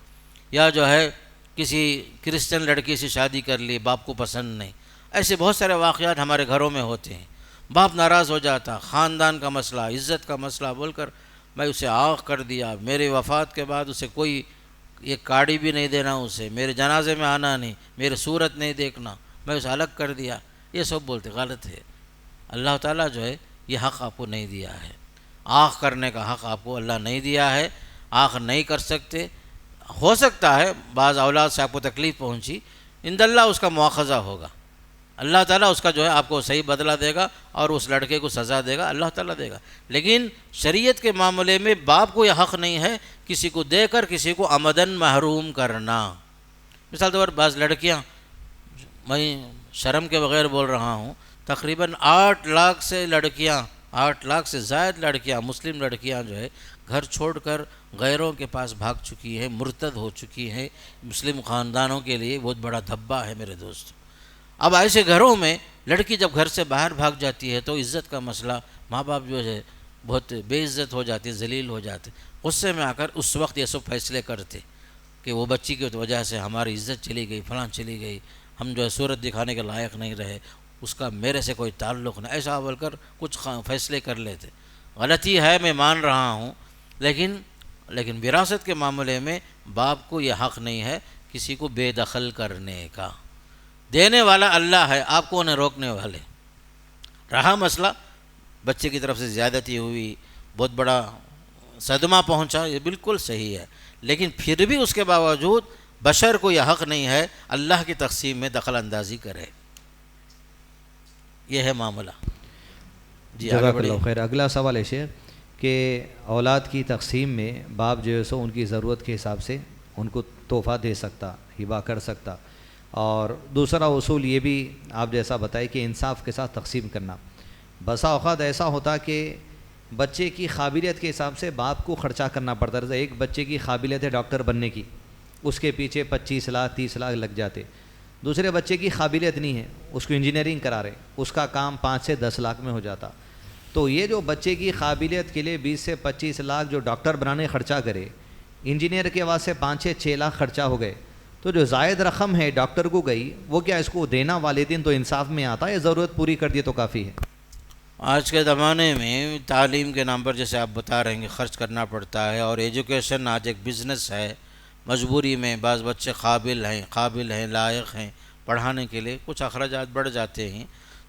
یا جو ہے کسی کرسچن لڑکی سے شادی کر لی، باپ کو پسند نہیں، ایسے بہت سارے واقعات ہمارے گھروں میں ہوتے ہیں۔ باپ ناراض ہو جاتا، خاندان کا مسئلہ، عزت کا مسئلہ بول کر میں اسے آخ کر دیا، میرے وفات کے بعد اسے کوئی ایک کاڑی بھی نہیں دینا، اسے میرے جنازے میں آنا نہیں، میرے صورت نہیں دیکھنا، میں اسے الگ کر دیا، یہ سب بولتے غلط ہے۔ اللہ تعالیٰ جو ہے یہ حق آپ کو نہیں دیا ہے، آخ کرنے کا حق آپ کو اللہ نہیں دیا ہے، آخ نہیں کر سکتے۔ ہو سکتا ہے بعض اولاد سے آپ کو تکلیف پہنچی، عند اللہ اس کا مواخذہ ہوگا، اللہ تعالیٰ اس کا جو ہے آپ کو صحیح بدلہ دے گا اور اس لڑکے کو سزا دے گا، اللہ تعالیٰ دے گا۔ لیکن شریعت کے معاملے میں باپ کو یہ حق نہیں ہے کسی کو دے کر کسی کو عمدن محروم کرنا۔ مثال طور پر بعض لڑکیاں، میں شرم کے بغیر بول رہا ہوں، تقریباً 8 لاکھ سے لڑکیاں، 8 لاکھ سے زائد لڑکیاں، مسلم لڑکیاں جو ہے گھر چھوڑ کر غیروں کے پاس بھاگ چکی ہیں، مرتد ہو چکی ہیں۔ مسلم خاندانوں کے لیے بہت بڑا دھبا ہے میرے دوست۔ اب ایسے گھروں میں لڑکی جب گھر سے باہر بھاگ جاتی ہے تو عزت کا مسئلہ، ماں باپ جو ہے بہت بے عزت ہو جاتے، ذلیل ہو جاتے، غصے میں آ کر اس وقت یہ سب فیصلے کرتے کہ وہ بچی کی وجہ سے ہماری عزت چلی گئی، فلاں چلی گئی، ہم جو ہے صورت دکھانے کے لائق نہیں رہے، اس کا میرے سے کوئی تعلق نہیں، ایسا بول کر کچھ فیصلے کر لیتے۔ غلطی ہے، میں مان رہا ہوں، لیکن وراثت کے معاملے میں باپ کو یہ حق نہیں ہے کسی کو بے دخل کرنے کا۔ دینے والا اللہ ہے، آپ کون ہیں روکنے والے؟ رہا مسئلہ بچے کی طرف سے زیادتی ہوئی، بہت بڑا صدمہ پہنچا، یہ بالکل صحیح ہے، لیکن پھر بھی اس کے باوجود بشر کو یہ حق نہیں ہے اللہ کی تقسیم میں دخل اندازی کرے۔ یہ ہے معاملہ۔ جی جزاک اللہ خیر۔ اگلا سوال ہے شیخ کہ اولاد کی تقسیم میں باپ جو ہے سو ان کی ضرورت کے حساب سے ان کو تحفہ دے سکتا، ہبہ کر سکتا، اور دوسرا اصول یہ بھی آپ جیسا بتائے کہ انصاف کے ساتھ تقسیم کرنا۔ بسا اوقات ایسا ہوتا کہ بچے کی قابلیت کے حساب سے باپ کو خرچہ کرنا پڑتا ہے۔ ایک بچے کی قابلیت ہے ڈاکٹر بننے کی، اس کے پیچھے 25 لاکھ 30 لاکھ لگ جاتے۔ دوسرے بچے کی قابلیت نہیں ہے، اس کو انجینئرنگ کرا رہے، اس کا کام 5 سے 10 لاکھ میں ہو جاتا۔ تو یہ جو بچے کی قابلیت کے لیے 20 سے 25 لاکھ جو ڈاکٹر بنانے خرچہ کرے، انجینئر کے واسطے 5 سے 6 لاکھ خرچہ ہو گئے، تو جو زائد رقم ہے ڈاکٹر کو گئی، وہ کیا اس کو دینا والدین تو انصاف میں آتا ہے یا ضرورت پوری کر دی تو کافی ہے؟ آج کے زمانے میں تعلیم کے نام پر جیسے آپ بتا رہے ہیں کہ خرچ کرنا پڑتا ہے، اور ایجوکیشن آج ایک بزنس ہے۔ مجبوری میں بعض بچے قابل ہیں، لائق ہیں پڑھانے کے لیے، کچھ اخراجات بڑھ جاتے ہیں،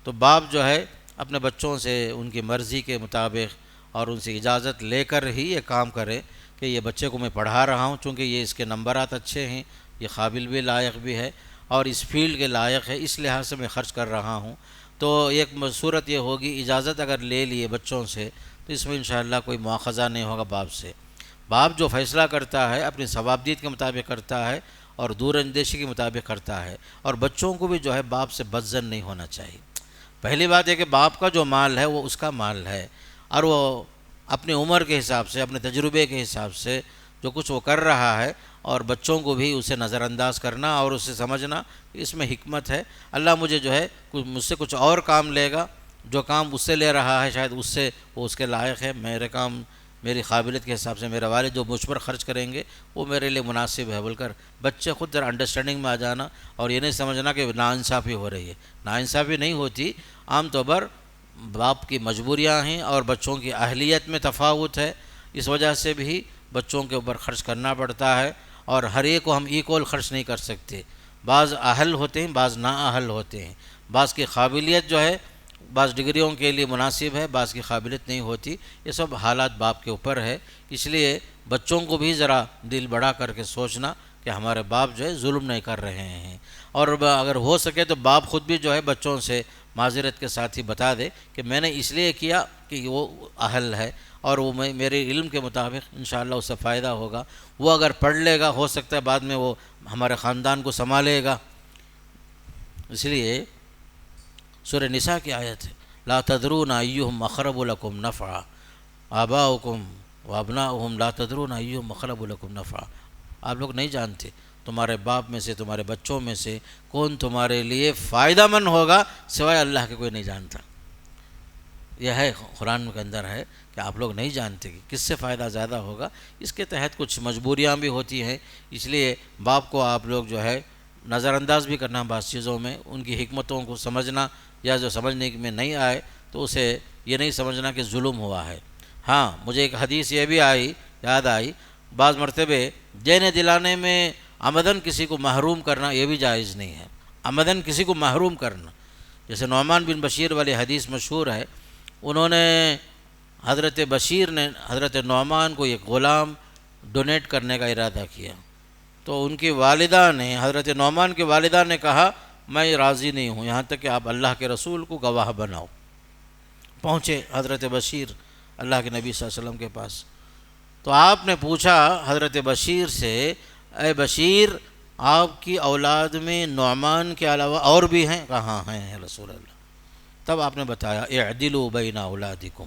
تو باپ جو ہے اپنے بچوں سے ان کی مرضی کے مطابق اور ان سے اجازت لے کر ہی یہ کام کرے کہ یہ بچے کو میں پڑھا رہا ہوں، چونکہ یہ اس کے نمبرات اچھے ہیں، یہ قابل بھی لائق بھی ہے اور اس فیلڈ کے لائق ہے، اس لحاظ سے میں خرچ کر رہا ہوں۔ تو ایک صورت یہ ہوگی، اجازت اگر لے لیے بچوں سے تو اس میں انشاءاللہ کوئی مواخذہ نہیں ہوگا باپ سے۔ باپ جو فیصلہ کرتا ہے اپنی ثوابدید کے مطابق کرتا ہے اور دور اندیشی کے مطابق کرتا ہے، اور بچوں کو بھی جو ہے باپ سے بدظن نہیں ہونا چاہیے۔ پہلی بات ہے کہ باپ کا جو مال ہے وہ اس کا مال ہے، اور وہ اپنی عمر کے حساب سے، اپنے تجربے کے حساب سے جو کچھ وہ کر رہا ہے، اور بچوں کو بھی اسے نظر انداز کرنا اور اسے سمجھنا کہ اس میں حکمت ہے، اللہ مجھے جو ہے مجھ سے کچھ اور کام لے گا، جو کام اس سے لے رہا ہے شاید اس سے وہ اس کے لائق ہے، میرے کام میری قابلیت کے حساب سے میرے والد جو مجھ پر خرچ کریں گے وہ میرے لیے مناسب ہے، بول کر بچے خود ذرا انڈرسٹینڈنگ میں آ جانا، اور یہ نہیں سمجھنا کہ ناانصافی ہو رہی ہے۔ ناانصافی نہیں ہوتی، عام طور پر باپ کی مجبوریاں ہیں اور بچوں کی اہلیت میں تفاوت ہے، اس وجہ سے بھی بچوں کے اوپر خرچ کرنا پڑتا ہے، اور ہر ایک کو ہم ایکول خرچ نہیں کر سکتے، بعض اہل ہوتے ہیں بعض نااہل ہوتے ہیں، بعض کی قابلیت جو ہے بعض ڈگریوں کے لیے مناسب ہے، بعض کی قابلیت نہیں ہوتی، یہ سب حالات باپ کے اوپر ہے۔ اس لیے بچوں کو بھی ذرا دل بڑا کر کے سوچنا کہ ہمارے باپ جو ہے ظلم نہیں کر رہے ہیں، اور اگر ہو سکے تو باپ خود بھی جو ہے بچوں سے معذرت کے ساتھ ہی بتا دے کہ میں نے اس لیے کیا کہ وہ اہل ہے، اور وہ میرے علم کے مطابق انشاءاللہ اس سے فائدہ ہوگا، وہ اگر پڑھ لے گا ہو سکتا ہے بعد میں وہ ہمارے خاندان کو سنبھالے گا۔ اس لیے سورہ نساء کی آیت ہے، لا تدرون ایہم اقرب لکم نفعا آباؤکم وابناؤہم لا تدرون ایہم اقرب لکم نفعا، آپ لوگ نہیں جانتے تمہارے باپ میں سے تمہارے بچوں میں سے کون تمہارے لیے فائدہ مند ہوگا، سوائے اللہ کے کوئی نہیں جانتا۔ یہ ہے قرآن کے اندر ہے کہ آپ لوگ نہیں جانتے کہ کس سے فائدہ زیادہ ہوگا، اس کے تحت کچھ مجبوریاں بھی ہوتی ہیں، اس لیے باپ کو آپ لوگ جو ہے نظر انداز بھی کرنا بعض چیزوں میں، ان کی حکمتوں کو سمجھنا، یا جو سمجھنے میں نہیں آئے تو اسے یہ نہیں سمجھنا کہ ظلم ہوا ہے۔ ہاں مجھے ایک حدیث یہ بھی یاد آئی، بعض مرتبہ دینے دلانے میں عمدن کسی کو محروم کرنا یہ بھی جائز نہیں ہے، عمدن کسی کو محروم کرنا، جیسے نعمان بن بشیر والی حدیث مشہور ہے، انہوں نے حضرت بشیر نے حضرت نعمان کو ایک غلام ڈونیٹ کرنے کا ارادہ کیا، تو ان کی والدہ نے، حضرت نعمان کی والدہ نے کہا میں راضی نہیں ہوں، یہاں تک کہ آپ اللہ کے رسول کو گواہ بناؤ۔ پہنچے حضرت بشیر اللہ کے نبی صلی اللہ علیہ وسلم کے پاس، تو آپ نے پوچھا حضرت بشیر سے، اے بشیر آپ کی اولاد میں نعمان کے علاوہ اور بھی ہیں؟ کہاں ہیں رسول اللہ؟ تب آپ نے بتایا اعدلوا بین اولادکم،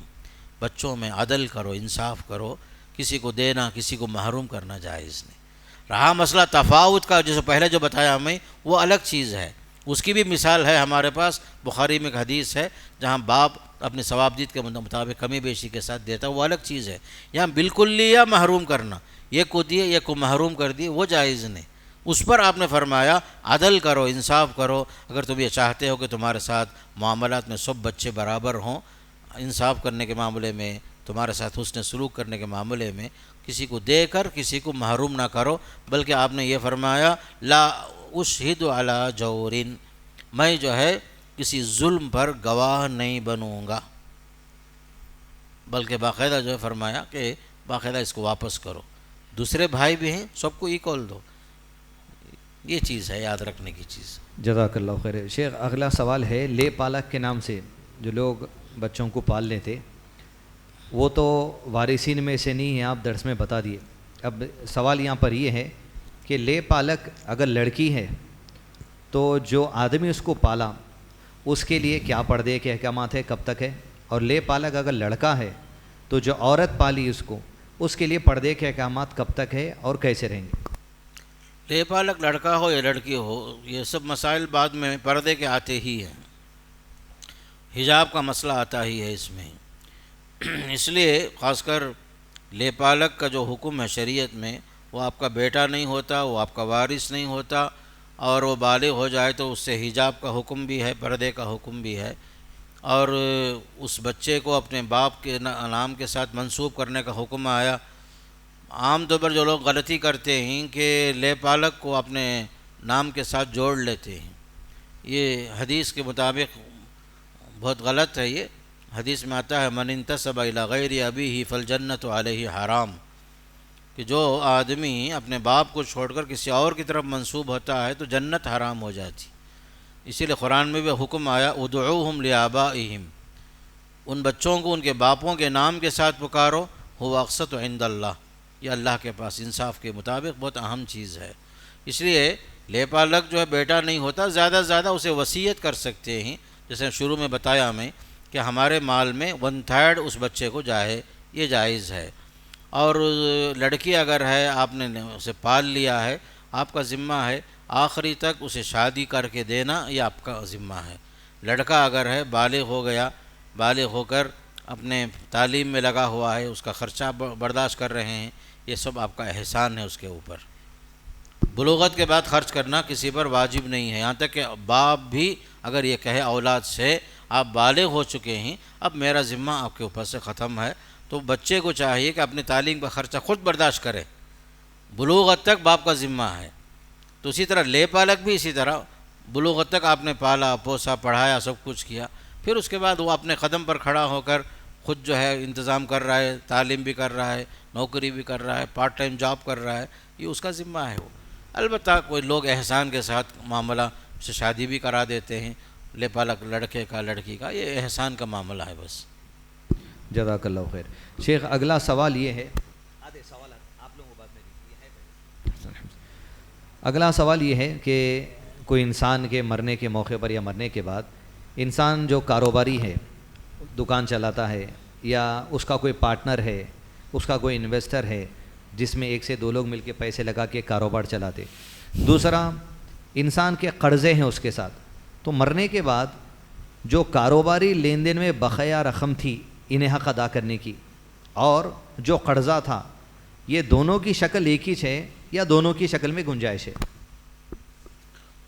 بچوں میں عدل کرو، انصاف کرو، کسی کو دینا کسی کو محروم کرنا جائز نہیں۔ رہا مسئلہ تفاوت کا، جسے پہلے جو بتایا ہمیں وہ الگ چیز ہے، اس کی بھی مثال ہے ہمارے پاس، بخاری میں ایک حدیث ہے جہاں باپ اپنے ثوابدید کے مطابق کمی بیشی کے ساتھ دیتا ہے، وہ الگ چیز ہے۔ یہاں بالکل لیا محروم کرنا، یہ کو دیے یہ کو محروم کر دیے، وہ جائز نہیں، اس پر آپ نے فرمایا عدل کرو، انصاف کرو، اگر تم یہ چاہتے ہو کہ تمہارے ساتھ معاملات میں سب بچے برابر ہوں، انصاف کرنے کے معاملے میں، تمہارے ساتھ حسن سلوک کرنے کے معاملے میں، کسی کو دے کر کسی کو محروم نہ کرو، بلکہ آپ نے یہ فرمایا لا اشہد علی جور، میں جو ہے کسی ظلم پر گواہ نہیں بنوں گا، بلکہ باقاعدہ جو ہے فرمایا کہ باقاعدہ اس کو واپس کرو، دوسرے بھائی بھی ہیں سب کو ایکول دو، یہ چیز ہے یاد رکھنے کی چیز۔ جزاک اللہ خیر۔ شیخ اگلا سوال ہے، لے پالک کے نام سے جو لوگ بچوں کو پال لیتے، وہ تو وارثین میں سے نہیں ہیں، آپ درس میں بتا دیے۔ اب سوال یہاں پر یہ ہے کہ لے پالک اگر لڑکی ہے تو جو آدمی اس کو پالا اس کے لیے کیا پردے کے احکامات ہے، کب تک ہے؟ اور لے پالک اگر لڑکا ہے تو جو عورت پالی اس کو، اس کے لیے پردے کے احکامات کب تک ہے اور کیسے رہیں گے؟ لے پالک لڑکا ہو یا لڑکی ہو، یہ سب مسائل بعد میں پردے کے آتے ہی ہیں، حجاب کا مسئلہ آتا ہی ہے اس میں، اس لیے خاص کر لے پالک کا جو حکم ہے شریعت میں، وہ آپ کا بیٹا نہیں ہوتا، وہ آپ کا وارث نہیں ہوتا، اور وہ بالغ ہو جائے تو اس سے حجاب کا حکم بھی ہے، پردے کا حکم بھی ہے، اور اس بچے کو اپنے باپ کے نام کے ساتھ منسوب کرنے کا حکم آیا۔ عام طور پر جو لوگ غلطی کرتے ہیں کہ لے پالک کو اپنے نام کے ساتھ جوڑ لیتے ہیں، یہ حدیث کے مطابق بہت غلط ہے۔ یہ حدیث میں آتا ہے من انتسب الی غیر ابیہ فالجنۃ علیہ حرام، کہ جو آدمی اپنے باپ کو چھوڑ کر کسی اور کی طرف منسوب ہوتا ہے تو جنت حرام ہو جاتی۔ اسی لیے قرآن میں بھی حکم آیا ادعوہم لآبائہم، ان بچوں کو ان کے باپوں کے نام کے ساتھ پکارو، هو اقسط عند اللہ، یہ اللہ کے پاس انصاف کے مطابق بہت اہم چیز ہے۔ اس لیے لے پالک جو ہے بیٹا نہیں ہوتا، زیادہ سے زیادہ اسے وصیت کر سکتے ہیں، جیسے شروع میں بتایا میں کہ ہمارے مال میں 1/3 اس بچے کو جائے، یہ جائز ہے۔ اور لڑکی اگر ہے، آپ نے اسے پال لیا ہے، آپ کا ذمہ ہے آخری تک اسے شادی کر کے دینا، یہ آپ کا ذمہ ہے۔ لڑکا اگر ہے، بالغ ہو گیا، بالغ ہو کر اپنے تعلیم میں لگا ہوا ہے، اس کا خرچہ برداشت کر رہے ہیں، یہ سب آپ کا احسان ہے اس کے اوپر۔ بلوغت کے بعد خرچ کرنا کسی پر واجب نہیں ہے، یہاں تک کہ باپ بھی اگر یہ کہے اولاد سے آپ بالغ ہو چکے ہیں، اب میرا ذمہ آپ کے اوپر سے ختم ہے، تو بچے کو چاہیے کہ اپنی تعلیم کا خرچہ خود برداشت کرے، بلوغت تک باپ کا ذمہ ہے۔ تو اسی طرح لے پالک بھی اسی طرح، بلوغت تک آپ نے پالا پوسا پڑھایا سب کچھ کیا، پھر اس کے بعد وہ اپنے قدم پر کھڑا ہو کر خود جو ہے انتظام کر رہا ہے، تعلیم بھی کر رہا ہے، نوکری بھی کر رہا ہے، پارٹ ٹائم جاب کر رہا ہے، یہ اس کا ذمہ ہے۔ وہ البتہ کوئی لوگ احسان کے ساتھ معاملہ سے شادی بھی کرا دیتے ہیں، لے پالک لڑکے کا لڑکی کا، یہ احسان کا معاملہ ہے بس۔ جزاک اللہ خیر۔ شیخ اگلا سوال یہ ہے، آدھے سوالات آپ لوگوں کو بعد میں دیجیے۔ اگلا سوال یہ ہے کہ کوئی انسان کے مرنے کے موقع پر یا مرنے کے بعد انسان جو کاروباری ہے، دکان چلاتا ہے، یا اس کا کوئی پارٹنر ہے، اس کا کوئی انویسٹر ہے جس میں 1 سے 2 لوگ مل کے پیسے لگا کے کاروبار چلاتے، دوسرا انسان کے قرضے ہیں اس کے ساتھ، تو مرنے کے بعد جو کاروباری لین دین میں بقایا رقم تھی انہیں حق ادا کرنے کی، اور جو قرضہ تھا، یہ دونوں کی شکل ایک ہی ہے یا دونوں کی شکل میں گنجائش ہے؟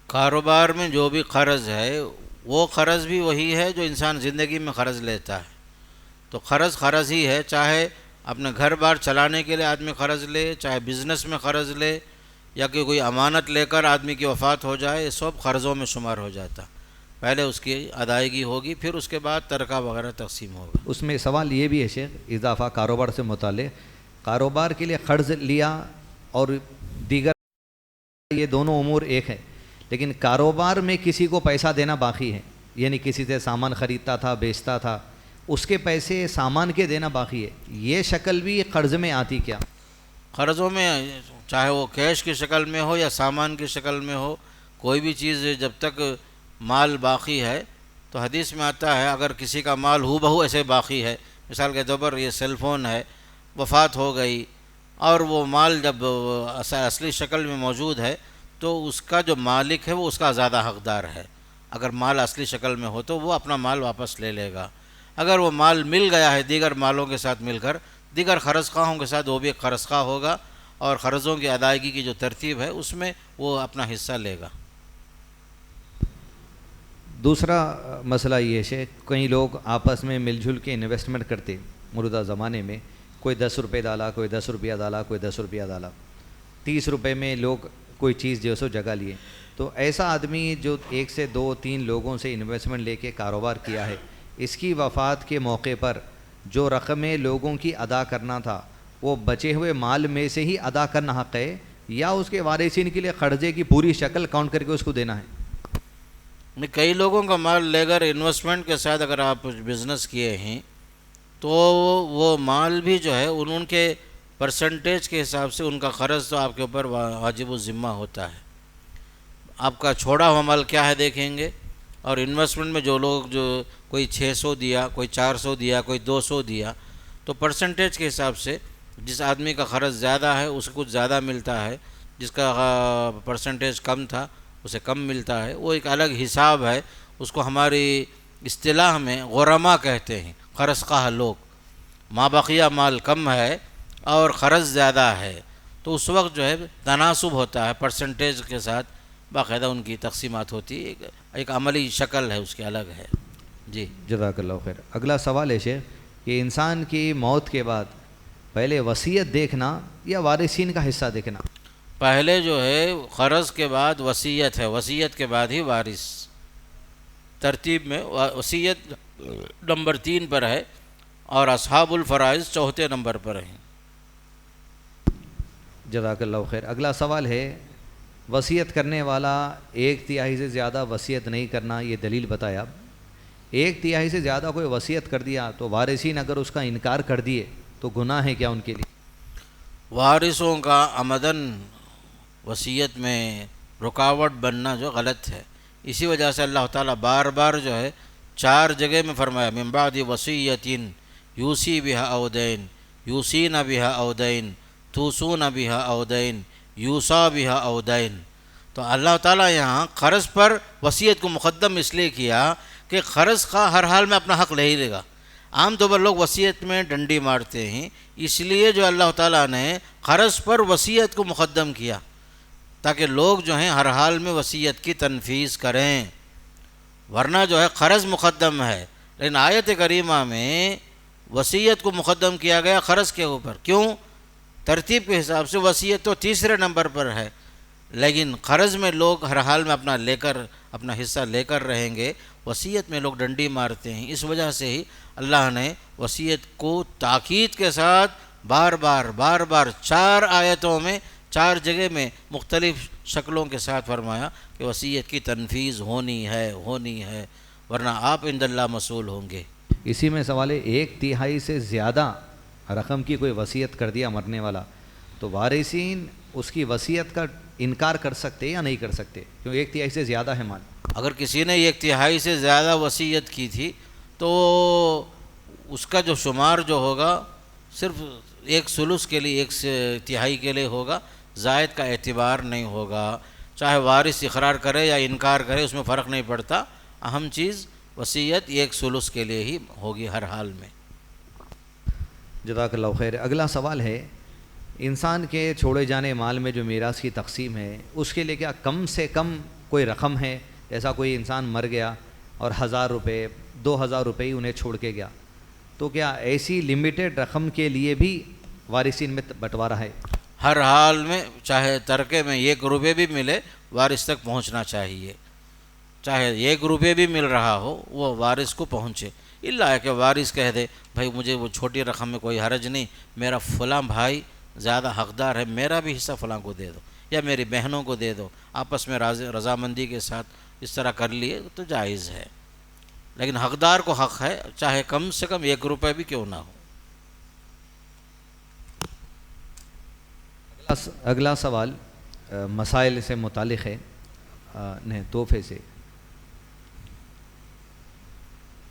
کاروبار میں جو بھی قرض ہے وہ قرض بھی وہی ہے جو انسان زندگی میں قرض لیتا ہے، تو قرض ہی ہے، چاہے اپنے گھر بار چلانے کے لیے آدمی قرض لے، چاہے بزنس میں قرض لے، یا کہ کوئی امانت لے کر آدمی کی وفات ہو جائے، یہ سب قرضوں میں شمار ہو جاتا۔ پہلے اس کی ادائیگی ہوگی، پھر اس کے بعد ترکہ وغیرہ تقسیم ہوگا۔ اس میں سوال یہ بھی ہے شیخ، اضافہ کاروبار سے متعلق، کاروبار کے لیے قرض لیا اور دیگر یہ دونوں امور ایک ہے، لیکن کاروبار میں کسی کو پیسہ دینا باقی ہے، یعنی کسی سے سامان خریدتا تھا، بیچتا تھا، اس کے پیسے سامان کے دینا باقی ہے، یہ شکل بھی قرض میں آتی کیا؟ قرضوں میں چاہے وہ کیش کی شکل میں ہو یا سامان کی شکل میں ہو، کوئی بھی چیز جب تک مال باقی ہے، تو حدیث میں آتا ہے اگر کسی کا مال ہو بہو ایسے باقی ہے، مثال کے طور پر یہ سیل فون ہے، وفات ہو گئی اور وہ مال جب اصلی شکل میں موجود ہے تو اس کا جو مالک ہے وہ اس کا زیادہ حقدار ہے۔ اگر مال اصلی شکل میں ہو تو وہ اپنا مال واپس لے لے گا۔ اگر وہ مال مل گیا ہے دیگر مالوں کے ساتھ مل کر، دیگر قرض خواہوں کے ساتھ، وہ بھی ایک قرض خواہ ہوگا، اور قرضوں کی ادائیگی کی جو ترتیب ہے اس میں وہ اپنا حصہ لے گا۔ دوسرا مسئلہ یہ ہے، کئی لوگ آپس میں مل جل کے انویسٹمنٹ کرتے، موجودہ زمانے میں کوئی 10 روپے ڈالا، کوئی 10 روپیہ ڈالا، کوئی 10 روپیہ ڈالا، 30 روپے میں لوگ کوئی چیز جو سو جگہ لیے، تو ایسا آدمی جو 1 سے 2 3 لوگوں سے انویسٹمنٹ لے کے کاروبار کیا ہے، اس کی وفات کے موقع پر جو رقمیں لوگوں کی ادا کرنا تھا وہ بچے ہوئے مال میں سے ہی ادا کرنا حق ہے، یا اس کے وارثین کے لیے قرضے کی پوری شکل کاؤنٹ کر کے اس کو دینا ہے؟ کئی لوگوں کا مال لے کر انویسٹمنٹ کے ساتھ اگر آپ بزنس کیے ہیں تو وہ مال بھی جو ہے ان کے پرسنٹیج کے حساب سے ان کا قرض تو آپ کے اوپر واجب الذمہ ہوتا ہے۔ آپ کا چھوڑا ہوا مال کیا ہے دیکھیں گے، اور انویسٹمنٹ میں جو لوگ جو کوئی 600 دیا، کوئی 400 دیا، کوئی 200 دیا، تو پرسنٹیج کے حساب سے جس آدمی کا قرض زیادہ ہے اسے کچھ زیادہ ملتا ہے، جس کا پرسنٹیج کم تھا اسے کم ملتا ہے، وہ ایک الگ حساب ہے، اس کو ہماری اصطلاح میں غرما کہتے ہیں، قرض خواہ لوگ۔ ما بقیہ مال کم ہے اور قرض زیادہ ہے تو اس وقت جو ہے تناسب ہوتا ہے، پرسنٹیج کے ساتھ باقاعدہ ان کی تقسیمات ہوتی ہے، ایک عملی شکل ہے اس کی الگ ہے۔ جی جزاک اللہ خیر. اگلا سوال ہے شیخ کہ انسان کی موت کے بعد پہلے وصیت دیکھنا یا وارثین کا حصہ دیکھنا؟ پہلے جو ہے قرض کے بعد وصیت ہے، وصیت کے بعد ہی وارث. ترتیب میں وصیت نمبر 3 پر ہے اور اصحاب الفرائض چوتھے نمبر پر ہیں. جزاک اللہ خیر. اگلا سوال ہے وصیت کرنے والا 1/3 سے زیادہ وصیت نہیں کرنا، یہ دلیل بتایا. 1/3 سے زیادہ کوئی وصیت کر دیا تو وارثین اگر اس کا انکار کر دیے تو گناہ ہے کیا ان کے لیے؟ وارثوں کا عمدن وصیت میں رکاوٹ بننا جو غلط ہے، اسی وجہ سے اللہ تعالیٰ بار بار جو ہے 4 جگہ میں فرمایا من بعد وصیت یوصی بہا او دین، یوصین بہا او دین، توصون بہا او دین، یوصا بہا او دین. تو اللہ تعالیٰ یہاں قرض پر وصیت کو مقدم اس لیے کیا کہ قرض کا ہر حال میں اپنا حق لے ہی لے گا. عام طور پر لوگ وصیت میں ڈنڈی مارتے ہیں، اس لیے جو اللہ تعالیٰ نے قرض پر وصیت کو مقدم کیا تاکہ لوگ جو ہیں ہر حال میں وصیت کی تنفیذ کریں، ورنہ جو ہے قرض مقدم ہے. لیکن آیت کریمہ میں وصیت کو مقدم کیا گیا قرض کے اوپر. کیوں؟ ترتیب کے حساب سے وصیت تو تیسرے نمبر پر ہے، لیکن قرض میں لوگ ہر حال میں اپنا حصہ لے کر رہیں گے، وصیت میں لوگ ڈنڈی مارتے ہیں. اس وجہ سے ہی اللہ نے وصیت کو تاکید کے ساتھ بار بار 4 آیتوں میں 4 جگہ میں مختلف شکلوں کے ساتھ فرمایا کہ وصیت کی تنفیذ ہونی ہے ورنہ آپ عند اللہ مسئول ہوں گے. اسی میں سوال ہے 1/3 سے زیادہ رقم کی کوئی وصیت کر دیا مرنے والا تو وارثین اس کی وصیت کا انکار کر سکتے یا نہیں کر سکتے؟ کیوں 1/3 سے زیادہ ہے مال. اگر کسی نے 1/3 سے زیادہ وصیت کی تھی تو اس کا جو شمار جو ہوگا صرف 1/3 کے لیے 1/3 کے لیے ہوگا، زائد کا اعتبار نہیں ہوگا. چاہے وارث اقرار کرے یا انکار کرے اس میں فرق نہیں پڑتا، اہم چیز وصیت 1/3 کے لیے ہی ہوگی ہر حال میں. جزاک اللہ خیر. اگلا سوال ہے انسان کے چھوڑے جانے مال میں جو میراث کی تقسیم ہے اس کے لیے کیا کم سے کم کوئی رقم ہے؟ ایسا کوئی انسان مر گیا اور 1000 روپے 2000 روپے ہی انہیں چھوڑ کے گیا تو کیا ایسی لمیٹڈ رقم کے لیے بھی وارثین میں بٹوارا ہے؟ ہر حال میں چاہے ترکے میں 1 روپے بھی ملے وارث تک پہنچنا چاہیے، چاہے 1 روپے بھی مل رہا ہو وہ وارث کو پہنچے. اللہ ہے کہ وارث کہہ دے بھائی مجھے وہ چھوٹی رقم میں کوئی حرج نہیں، میرا فلاں بھائی زیادہ حقدار ہے، میرا بھی حصہ فلاں کو دے دو یا میری بہنوں کو دے دو، آپس میں رضامندی کے ساتھ اس طرح کر لیے تو جائز ہے. لیکن حقدار کو حق ہے چاہے کم سے کم 1 روپے بھی کیوں نہ ہو. اگلا سوال مسائل سے متعلق ہے تحفے سے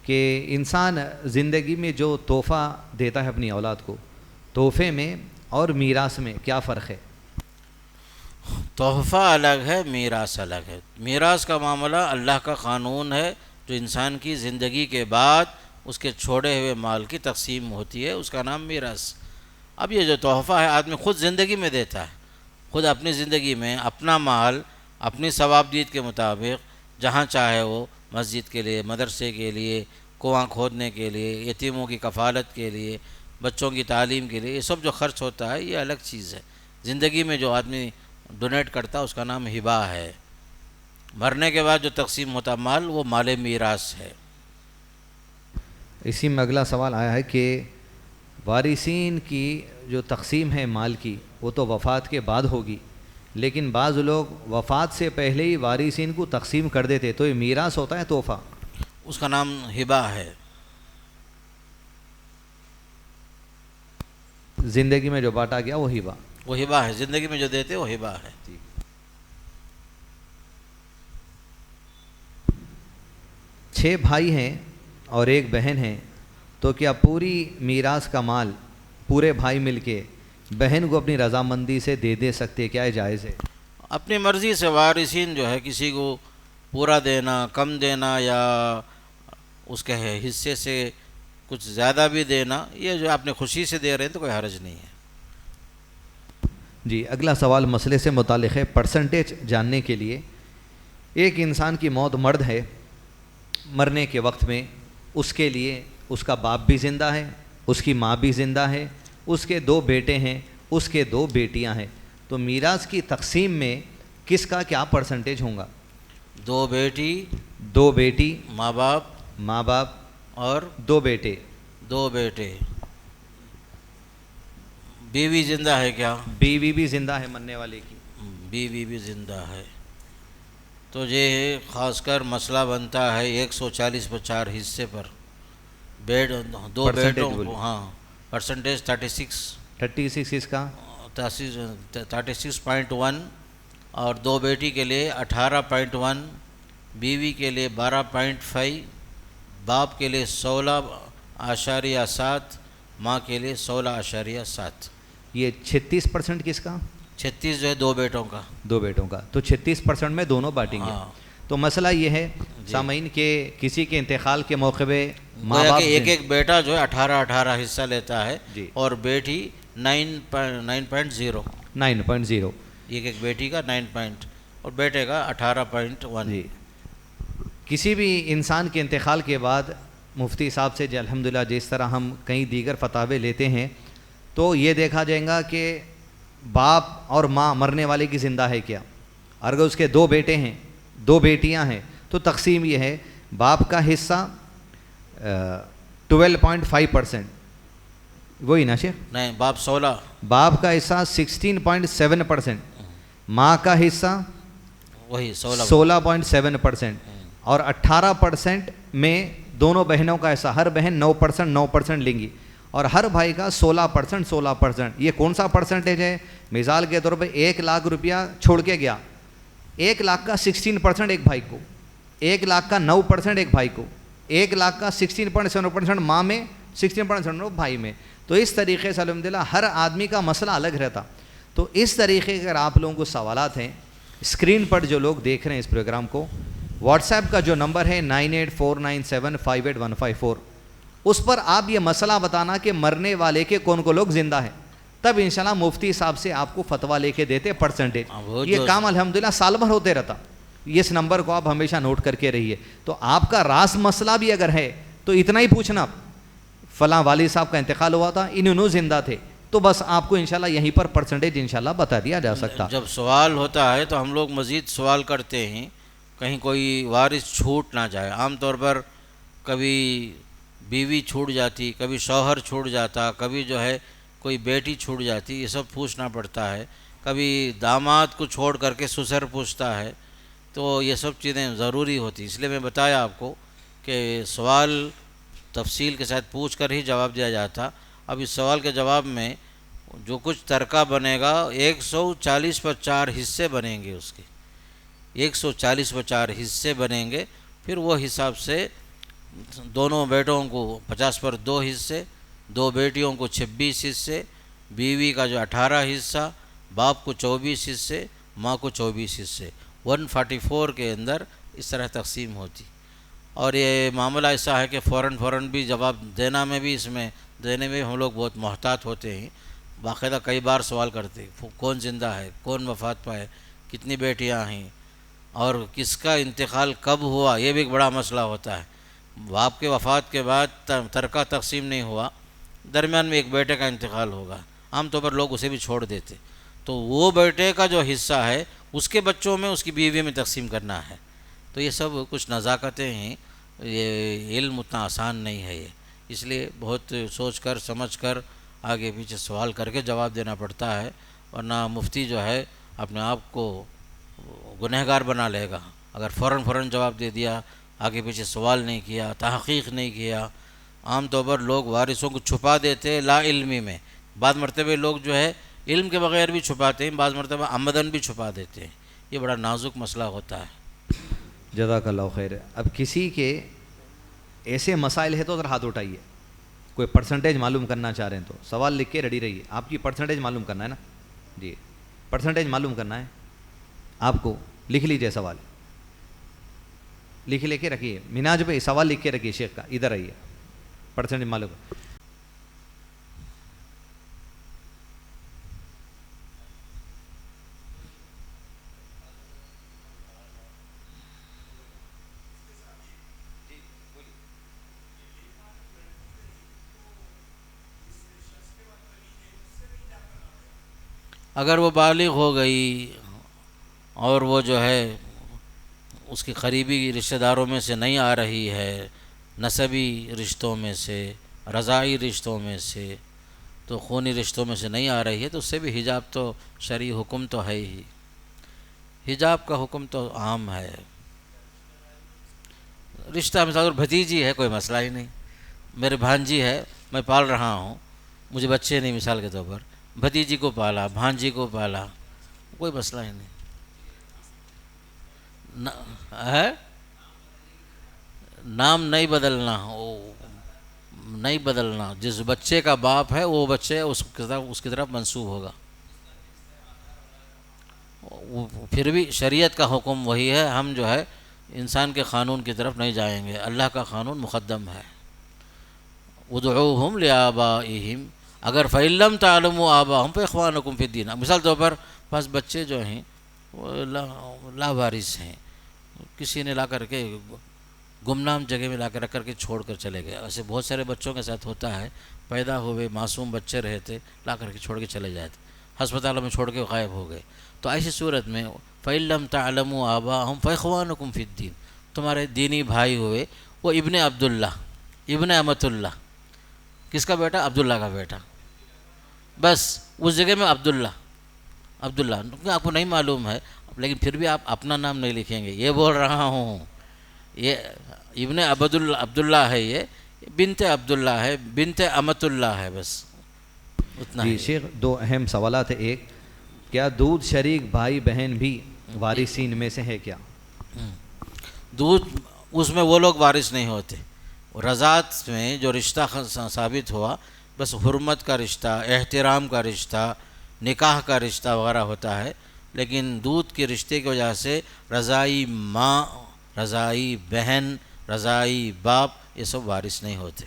کہ انسان زندگی میں جو تحفہ دیتا ہے اپنی اولاد کو، تحفے میں اور میراث میں کیا فرق ہے؟ تحفہ الگ ہے، میراث الگ ہے. میراث کا معاملہ اللہ کا قانون ہے جو انسان کی زندگی کے بعد اس کے چھوڑے ہوئے مال کی تقسیم ہوتی ہے، اس کا نام میراث. اب یہ جو تحفہ ہے آدمی خود زندگی میں دیتا ہے، خود اپنی زندگی میں اپنا مال اپنی ثوابدید کے مطابق جہاں چاہے وہ مسجد کے لیے، مدرسے کے لیے، کنواں کھودنے کے لیے، یتیموں کی کفالت کے لیے، بچوں کی تعلیم کے لیے، یہ سب جو خرچ ہوتا ہے یہ الگ چیز ہے. زندگی میں جو آدمی ڈونیٹ کرتا ہے اس کا نام ہبہ ہے. مرنے کے بعد جو تقسیم ہوتا مال وہ مال میراث ہے. اسی میں اگلا سوال آیا ہے کہ وارثین کی جو تقسیم ہے مال کی وہ تو وفات کے بعد ہوگی، لیکن بعض لوگ وفات سے پہلے ہی وارثین کو تقسیم کر دیتے تو یہ میراث ہوتا ہے تحفہ؟ اس کا نام ہبہ ہے. زندگی میں جو بانٹا گیا وہ ہبہ ہے، زندگی میں جو دیتے وہ ہبہ ہے. 6 بھائی ہیں اور 1 بہن ہے تو کیا پوری میراث کا مال پورے بھائی مل کے بہن کو اپنی رضامندی سے دے سکتے؟ کیا یہ جائز ہے؟ اپنی مرضی سے وارثین جو ہے کسی کو پورا دینا، کم دینا یا اس کے حصے سے کچھ زیادہ بھی دینا، یہ جو اپنی خوشی سے دے رہے ہیں تو کوئی حرج نہیں ہے. جی اگلا سوال مسئلے سے متعلق ہے پرسنٹیج جاننے کے لیے. ایک انسان کی موت مرد ہے، مرنے کے وقت میں اس کے لیے اس کا باپ بھی زندہ ہے، اس کی ماں بھی زندہ ہے، اس کے 2 بیٹے ہیں، اس کے 2 بیٹیاں ہیں. تو میراث کی تقسیم میں کس کا کیا پرسنٹیج ہوگا؟ 2 بیٹی، 2 بیٹی، ماں باپ ماں باپ اور 2 بیٹے. 2 بیٹے. بیوی زندہ ہے کیا؟ بیوی بھی زندہ ہے مرنے والے کی. بیوی بھی زندہ ہے. تو یہ خاص کر مسئلہ بنتا ہے 140/4 حصے پر. 2 پرسنٹیج بیٹوں بولیے. کو، ہاں پرسنٹیج 36، 36 اس کا 36.1، اور 2 بیٹی کے لیے 18.1، بیوی کے لیے 12.5، باپ کے لیے 16.7، ماں کے لیے 16.7. یہ 36% کس کا؟ 36 جو ہے 2 بیٹوں کا. 2 بیٹوں کا. تو 36% میں دونوں بانٹیں گے. ہاں. تو مسئلہ یہ ہے سامعین کہ کسی کے انتقال کے موقع پہ ماں گویا باپ کہ ایک بیٹا جو ہے 18 حصہ لیتا ہے، جی، اور بیٹی 9.0. 9.0. ایک بیٹی کا 9 اور بیٹے کا 18.1. جی. کسی بھی انسان کے انتقال کے بعد مفتی صاحب سے الحمدللہ جس طرح ہم کئی دیگر فتاوے لیتے ہیں تو یہ دیکھا جائے گا کہ باپ اور ماں مرنے والے کی زندہ ہے کیا. اگر اس کے 2 بیٹے ہیں، 2 بیٹیاں ہیں، تو تقسیم یہ ہے: باپ کا حصہ 12.5%، وہی نا شیخ؟ نہیں، باپ 16. باپ کا حصہ 16.7%، ماں کا حصہ وہی 16.7%، اور 18% میں دونوں بہنوں کا حصہ. ہر بہن 9% لیں گی، اور ہر بھائی کا 16%. یہ کون سا پرسنٹیج ہے؟ مثال کے طور پہ 1 لاکھ روپیہ چھوڑ کے گیا، 1 لاکھ کا 16% ایک بھائی کو، 1 لاکھ کا 9% ایک بھائی کو، 1 لاکھ کا 16.7% ماں میں، 16% بھائی میں. تو اس طریقے سے الحمدللہ ہر آدمی کا مسئلہ الگ رہتا. تو اس طریقے کے اگر آپ لوگوں کو سوالات ہیں، اسکرین پر جو لوگ دیکھ رہے ہیں اس پروگرام کو، واٹس ایپ کا جو نمبر ہے 9849758154، اس پر آپ یہ مسئلہ بتانا کہ مرنے والے کے کون کو لوگ زندہ ہیں، تب انشاءاللہ مفتی صاحب سے آپ کو فتویٰ لے کے دیتے پرسنٹیج. یہ کام الحمدللہ سال بھر ہوتے رہتا. اس نمبر کو آپ ہمیشہ نوٹ کر کے رہیے. تو آپ کا راز مسئلہ بھی اگر ہے تو اتنا ہی پوچھنا: فلاں والد صاحب کا انتقال ہوا تھا، انہوں زندہ تھے، تو بس آپ کو انشاءاللہ یہیں پر پرسنٹیج انشاءاللہ بتا دیا جا سکتا. جب سوال ہوتا ہے تو ہم لوگ مزید سوال کرتے ہیں کہیں کوئی وارث چھوٹ نہ جائے. عام طور پر کبھی بیوی چھوٹ جاتی، کبھی شوہر چھوٹ جاتا، کبھی جو ہے کوئی بیٹی چھوٹ جاتی، یہ سب پوچھنا پڑتا ہے. کبھی داماد کو چھوڑ کر کے سسر پوچھتا ہے. تو یہ سب چیزیں ضروری ہوتی. اس لیے میں بتایا آپ کو کہ سوال تفصیل کے ساتھ پوچھ کر ہی جواب دیا جاتا. اب اس سوال کے جواب میں جو کچھ ترکہ بنے گا 140/4 حصے بنیں گے. اس کے 140/4 حصے بنیں گے. پھر وہ حساب سے دونوں بیٹوں کو 50/2 حصے، 2 بیٹیوں کو 26 حصے، بیوی کا جو 18 حصہ، باپ کو 24 حصے، ماں کو 24 حصے، 144 کے اندر اس طرح تقسیم ہوتی. اور یہ معاملہ ایسا ہے کہ فوراً بھی جواب دینے میں ہم لوگ بہت محتاط ہوتے ہیں. باقاعدہ کئی بار سوال کرتے ہیں کون زندہ ہے، کون وفات پائے، کتنی بیٹیاں ہیں، اور کس کا انتقال کب ہوا. یہ بھی ایک بڑا مسئلہ ہوتا ہے. باپ کے وفات کے بعد ترکہ تقسیم نہیں ہوا، درمیان میں ایک بیٹے کا انتقال ہوگا، عام طور پر لوگ اسے بھی چھوڑ دیتے. تو وہ بیٹے کا جو حصہ ہے اس کے بچوں میں، اس کی بیوی میں تقسیم کرنا ہے. تو یہ سب کچھ نزاکتیں ہیں. یہ علم اتنا آسان نہیں ہے. اس لیے بہت سوچ کر سمجھ کر آگے پیچھے سوال کر کے جواب دینا پڑتا ہے. ورنہ مفتی جو ہے اپنے آپ کو گنہگار بنا لے گا اگر فوراً جواب دے دیا، آگے پیچھے سوال نہیں کیا، تحقیق نہیں کیا. عام طور پر لوگ وارثوں کو چھپا دیتے لا علمی میں. بعض مرتبہ لوگ جو ہے علم کے بغیر بھی چھپاتے ہیں، بعض مرتبہ عمدن بھی چھپا دیتے ہیں. یہ بڑا نازک مسئلہ ہوتا ہے. جزاک اللہ خیر. اب کسی کے ایسے مسائل ہے تو ذرا ہاتھ اٹھائیے. کوئی پرسنٹیج معلوم کرنا چاہ رہے ہیں تو سوال لکھ کے ریڈی رہیے. آپ کی پرسنٹیج معلوم کرنا ہے نا؟ جی، پرسنٹیج معلوم کرنا ہے آپ کو. لکھ لیجئے سوال، لے کے رکھیے. مناج بھائی سوال لکھ کے رکھیے شیخ کا. ادھر آئیے. پرسنٹیج معلوم. اگر وہ بالغ ہو گئی اور وہ جو ہے اس کی قریبی رشتہ داروں میں سے نہیں آ رہی ہے، نسبی رشتوں میں سے، رضاعی رشتوں میں سے، تو خونی رشتوں میں سے نہیں آ رہی ہے، تو اس سے بھی حجاب تو شرعی حکم تو ہے ہی، حجاب کا حکم تو عام ہے۔ رشتہ مثال اور بھتیجی ہے، کوئی مسئلہ ہی نہیں، میرے بھانجی ہے، میں پال رہا ہوں، مجھے بچے نہیں، مثال کے طور پر بھتیجی کو پالا، بھانجی کو پالا، کوئی مسئلہ ہی نہیں ہے۔ نام نہیں بدلنا، نہیں بدلنا، جس بچے کا باپ ہے وہ بچے اس کی طرف منسوب ہوگا، پھر بھی شریعت کا حکم وہی ہے، ہم جو ہے انسان کے قانون کی طرف نہیں جائیں گے، اللہ کا قانون مقدم ہے۔ ادعوہم لآبائہم، اگر فإن لم تعلموا آباءہم فإخوانکم فی الدین، مثال طور پر بس بچے جو ہیں وہ لاوارث ہیں، کسی نے لا کر کے گمنام جگہ میں لا کے رکھ کر کے چھوڑ کر چلے گئے، ایسے بہت سارے بچوں کے ساتھ ہوتا ہے، پیدا ہوئے معصوم بچے رہے تھے، لا کر کے چھوڑ کے چلے جاتے، ہسپتالوں میں چھوڑ کے غائب ہو گئے، تو ایسی صورت میں فإن لم تعلموا آباءہم فإخوانکم فی الدین، تمہارے دینی بھائی ہوئے، وہ ابن عبداللہ، ابن امۃ اللہ، کس کا بیٹا؟ عبداللہ کا بیٹا، بس اس جگہ میں عبداللہ کیونکہ آپ کو نہیں معلوم ہے، لیکن پھر بھی آپ اپنا نام نہیں لکھیں گے، یہ بول رہا ہوں، یہ ابن عبداللہ ہے، یہ بنت عبداللہ ہے، بنت امۃ اللہ ہے، بس اتنا جی ہی۔ شیخ، دو اہم سوالات ہیں، ایک کیا دودھ شریک بھائی بہن بھی وارثین میں سے ہے کیا؟ دودھ اس میں وہ لوگ وارث نہیں ہوتے، رضاعت میں جو رشتہ ثابت ہوا بس حرمت کا رشتہ، احترام کا رشتہ، نکاح کا رشتہ وغیرہ ہوتا ہے، لیکن دودھ کے رشتے کی وجہ سے رضاعی ماں، رضاعی بہن، رضاعی باپ یہ سب وارث نہیں ہوتے،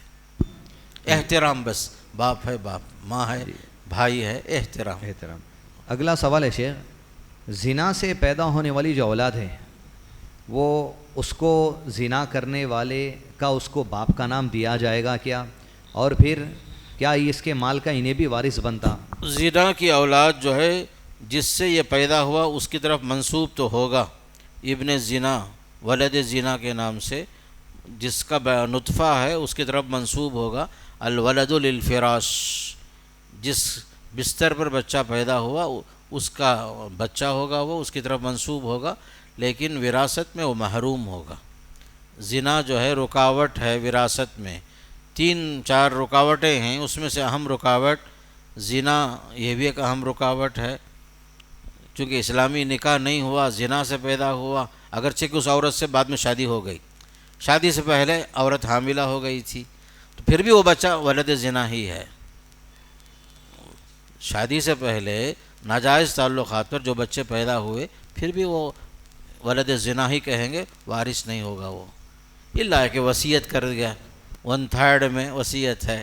احترام بس، باپ ہے باپ، ماں ہے، بھائی ہے، احترام۔ اگلا سوال ہے شیخ، زنا سے پیدا ہونے والی جو اولاد ہے وہ اس کو زنا کرنے والے کا اس کو باپ کا نام دیا جائے گا کیا؟ اور پھر کیا اس کے مال کا انہیں بھی وارث بنتا؟ زنا کی اولاد جو ہے جس سے یہ پیدا ہوا اس کی طرف منسوب تو ہوگا، ابن زنا، ولد زنا کے نام سے جس کا نطفہ ہے اس کی طرف منسوب ہوگا، الولد للفراش، جس بستر پر بچہ پیدا ہوا اس کا بچہ ہوگا، وہ اس کی طرف منسوب ہوگا، لیکن وراثت میں وہ محروم ہوگا۔ زنا جو ہے رکاوٹ ہے وراثت میں، 3-4 رکاوٹیں ہیں، اس میں سے اہم رکاوٹ زنا، یہ بھی ایک اہم رکاوٹ ہے، چونکہ اسلامی نکاح نہیں ہوا، زنا سے پیدا ہوا، اگرچہ کہ اس عورت سے بعد میں شادی ہو گئی، شادی سے پہلے عورت حاملہ ہو گئی تھی، تو پھر بھی وہ بچہ ولد زنا ہی ہے۔ شادی سے پہلے ناجائز تعلقات پر جو بچے پیدا ہوئے پھر بھی وہ ولد زنا ہی کہیں گے، وارث نہیں ہوگا وہ، اللہ کہ وصیت کر گیا، 1/3 میں وصیت ہے،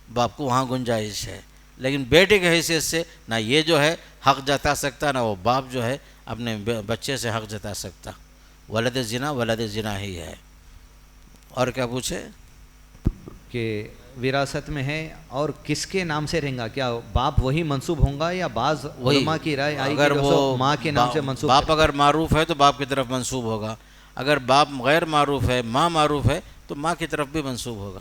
باپ کو وہاں گنجائش ہے، لیکن بیٹے کی حیثیت سے نہ یہ جو ہے حق جتا سکتا، نہ وہ باپ جو ہے اپنے بچے سے حق جتا سکتا، ولد زنا ہی ہے۔ اور کیا پوچھے؟ کہ وراثت میں ہے اور کس کے نام سے رہیں گا، کیا باپ وہی منسوب ہوں گا یا بعض علماء کی رائے آئی اگر کہ وہ ماں کے نام سے منسوب؟ باپ اگر معروف ہے تو باپ کی طرف منسوب ہوگا، اگر باپ غیر معروف ہے، ماں معروف ہے تو ماں کی طرف بھی منسوب ہوگا،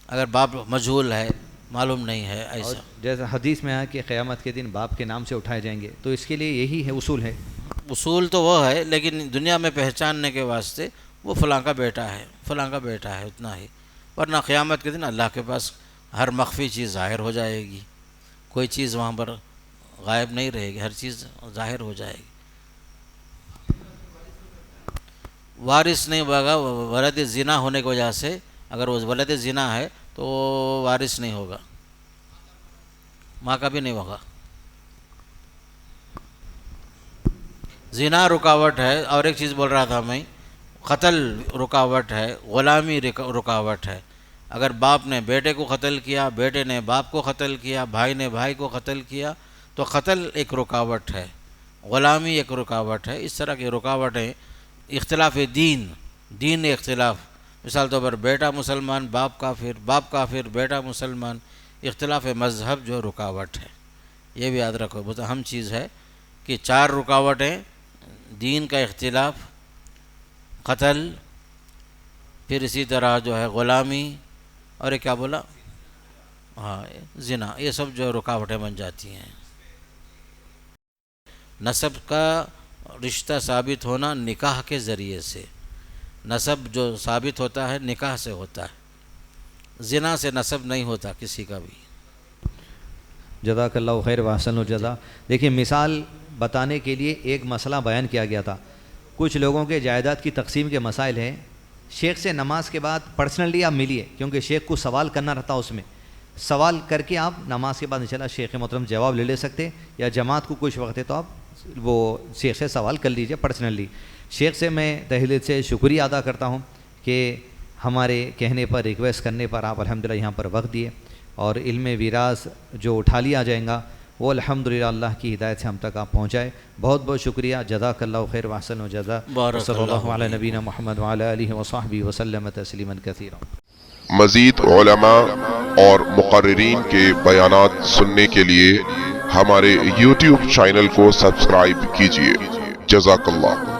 اگر باپ مجہول ہے، معلوم نہیں ہے، ایسا۔ جیسے حدیث میں ہے کہ قیامت کے دن باپ کے نام سے اٹھائے جائیں گے، تو اس کے لیے یہی ہے اصول ہے؟ اصول تو وہ ہے، لیکن دنیا میں پہچاننے کے واسطے وہ فلاں کا بیٹا ہے، فلاں کا بیٹا ہے، اتنا ہی، ورنہ قیامت کے دن اللہ کے پاس ہر مخفی چیز ظاہر ہو جائے گی، کوئی چیز وہاں پر غائب نہیں رہے گی، ہر چیز ظاہر ہو جائے گی۔ وارث نہیں ہوگا ولد زنا ہونے کی وجہ سے، اگر وہ ولد زنا ہے تو وارث نہیں ہوگا، ماں کا بھی نہیں ہوگا۔ زنا رکاوٹ ہے، اور ایک چیز بول رہا تھا میں، قتل رکاوٹ ہے، غلامی رکاوٹ ہے، اگر باپ نے بیٹے کو قتل کیا، بیٹے نے باپ کو قتل کیا، بھائی نے بھائی کو قتل کیا، تو قتل ایک رکاوٹ ہے، غلامی ایک رکاوٹ ہے، اس طرح کی رکاوٹیں، اختلاف دین اختلاف، مثال طور پر بیٹا مسلمان باپ کافر، باپ کافر بیٹا مسلمان، اختلاف مذہب جو رکاوٹ ہے، یہ بھی یاد رکھو، بہت اہم چیز ہے کہ 4 رکاوٹیں: دین کا اختلاف، قتل، پھر اسی طرح جو ہے غلامی، اور یہ کیا بولا، ہاں زنا، یہ سب جو رکاوٹیں بن جاتی ہیں۔ نسب کا رشتہ ثابت ہونا نکاح کے ذریعے سے، نسب جو ثابت ہوتا ہے نکاح سے ہوتا ہے، زنا سے نسب نہیں ہوتا کسی کا بھی۔ جزاک اللہ خیر واحسن الجزا۔ دیکھیے مثال بتانے کے لیے ایک مسئلہ بیان کیا گیا تھا، کچھ لوگوں کے جائیداد کی تقسیم کے مسائل ہیں، شیخ سے نماز کے بعد پرسنلی آپ ملیے، کیونکہ شیخ کو سوال کرنا رہتا اس میں، سوال کر کے آپ نماز کے بعد انشاءاللہ شیخ محترم جواب لے سکتے، یا جماعت کو کچھ وقت ہے تو آپ وہ شیخ سے سوال کر لیجئے پرسنلی۔ شیخ سے میں تہہ دل سے شکریہ ادا کرتا ہوں کہ ہمارے کہنے پر، ریکویسٹ کرنے پر آپ الحمدللہ یہاں پر وقت دیے، اور علم ویراث جو اٹھا لیا جائے گا وہ الحمدللہ اللہ کی ہدایت سے ہم تک آپ پہنچائے۔ بہت بہت شکریہ، جزاک اللہ خیر واحسن الجزا، صلی اللہ علی نبینا محمد وعلی آلہ وصحبہ وسلم تسلیما کثیرا۔ مزید علماء اور مقررین کے بیانات سننے کے لیے ہمارے YouTube چینل کو سبسکرائب کیجیے۔ جزاک اللہ۔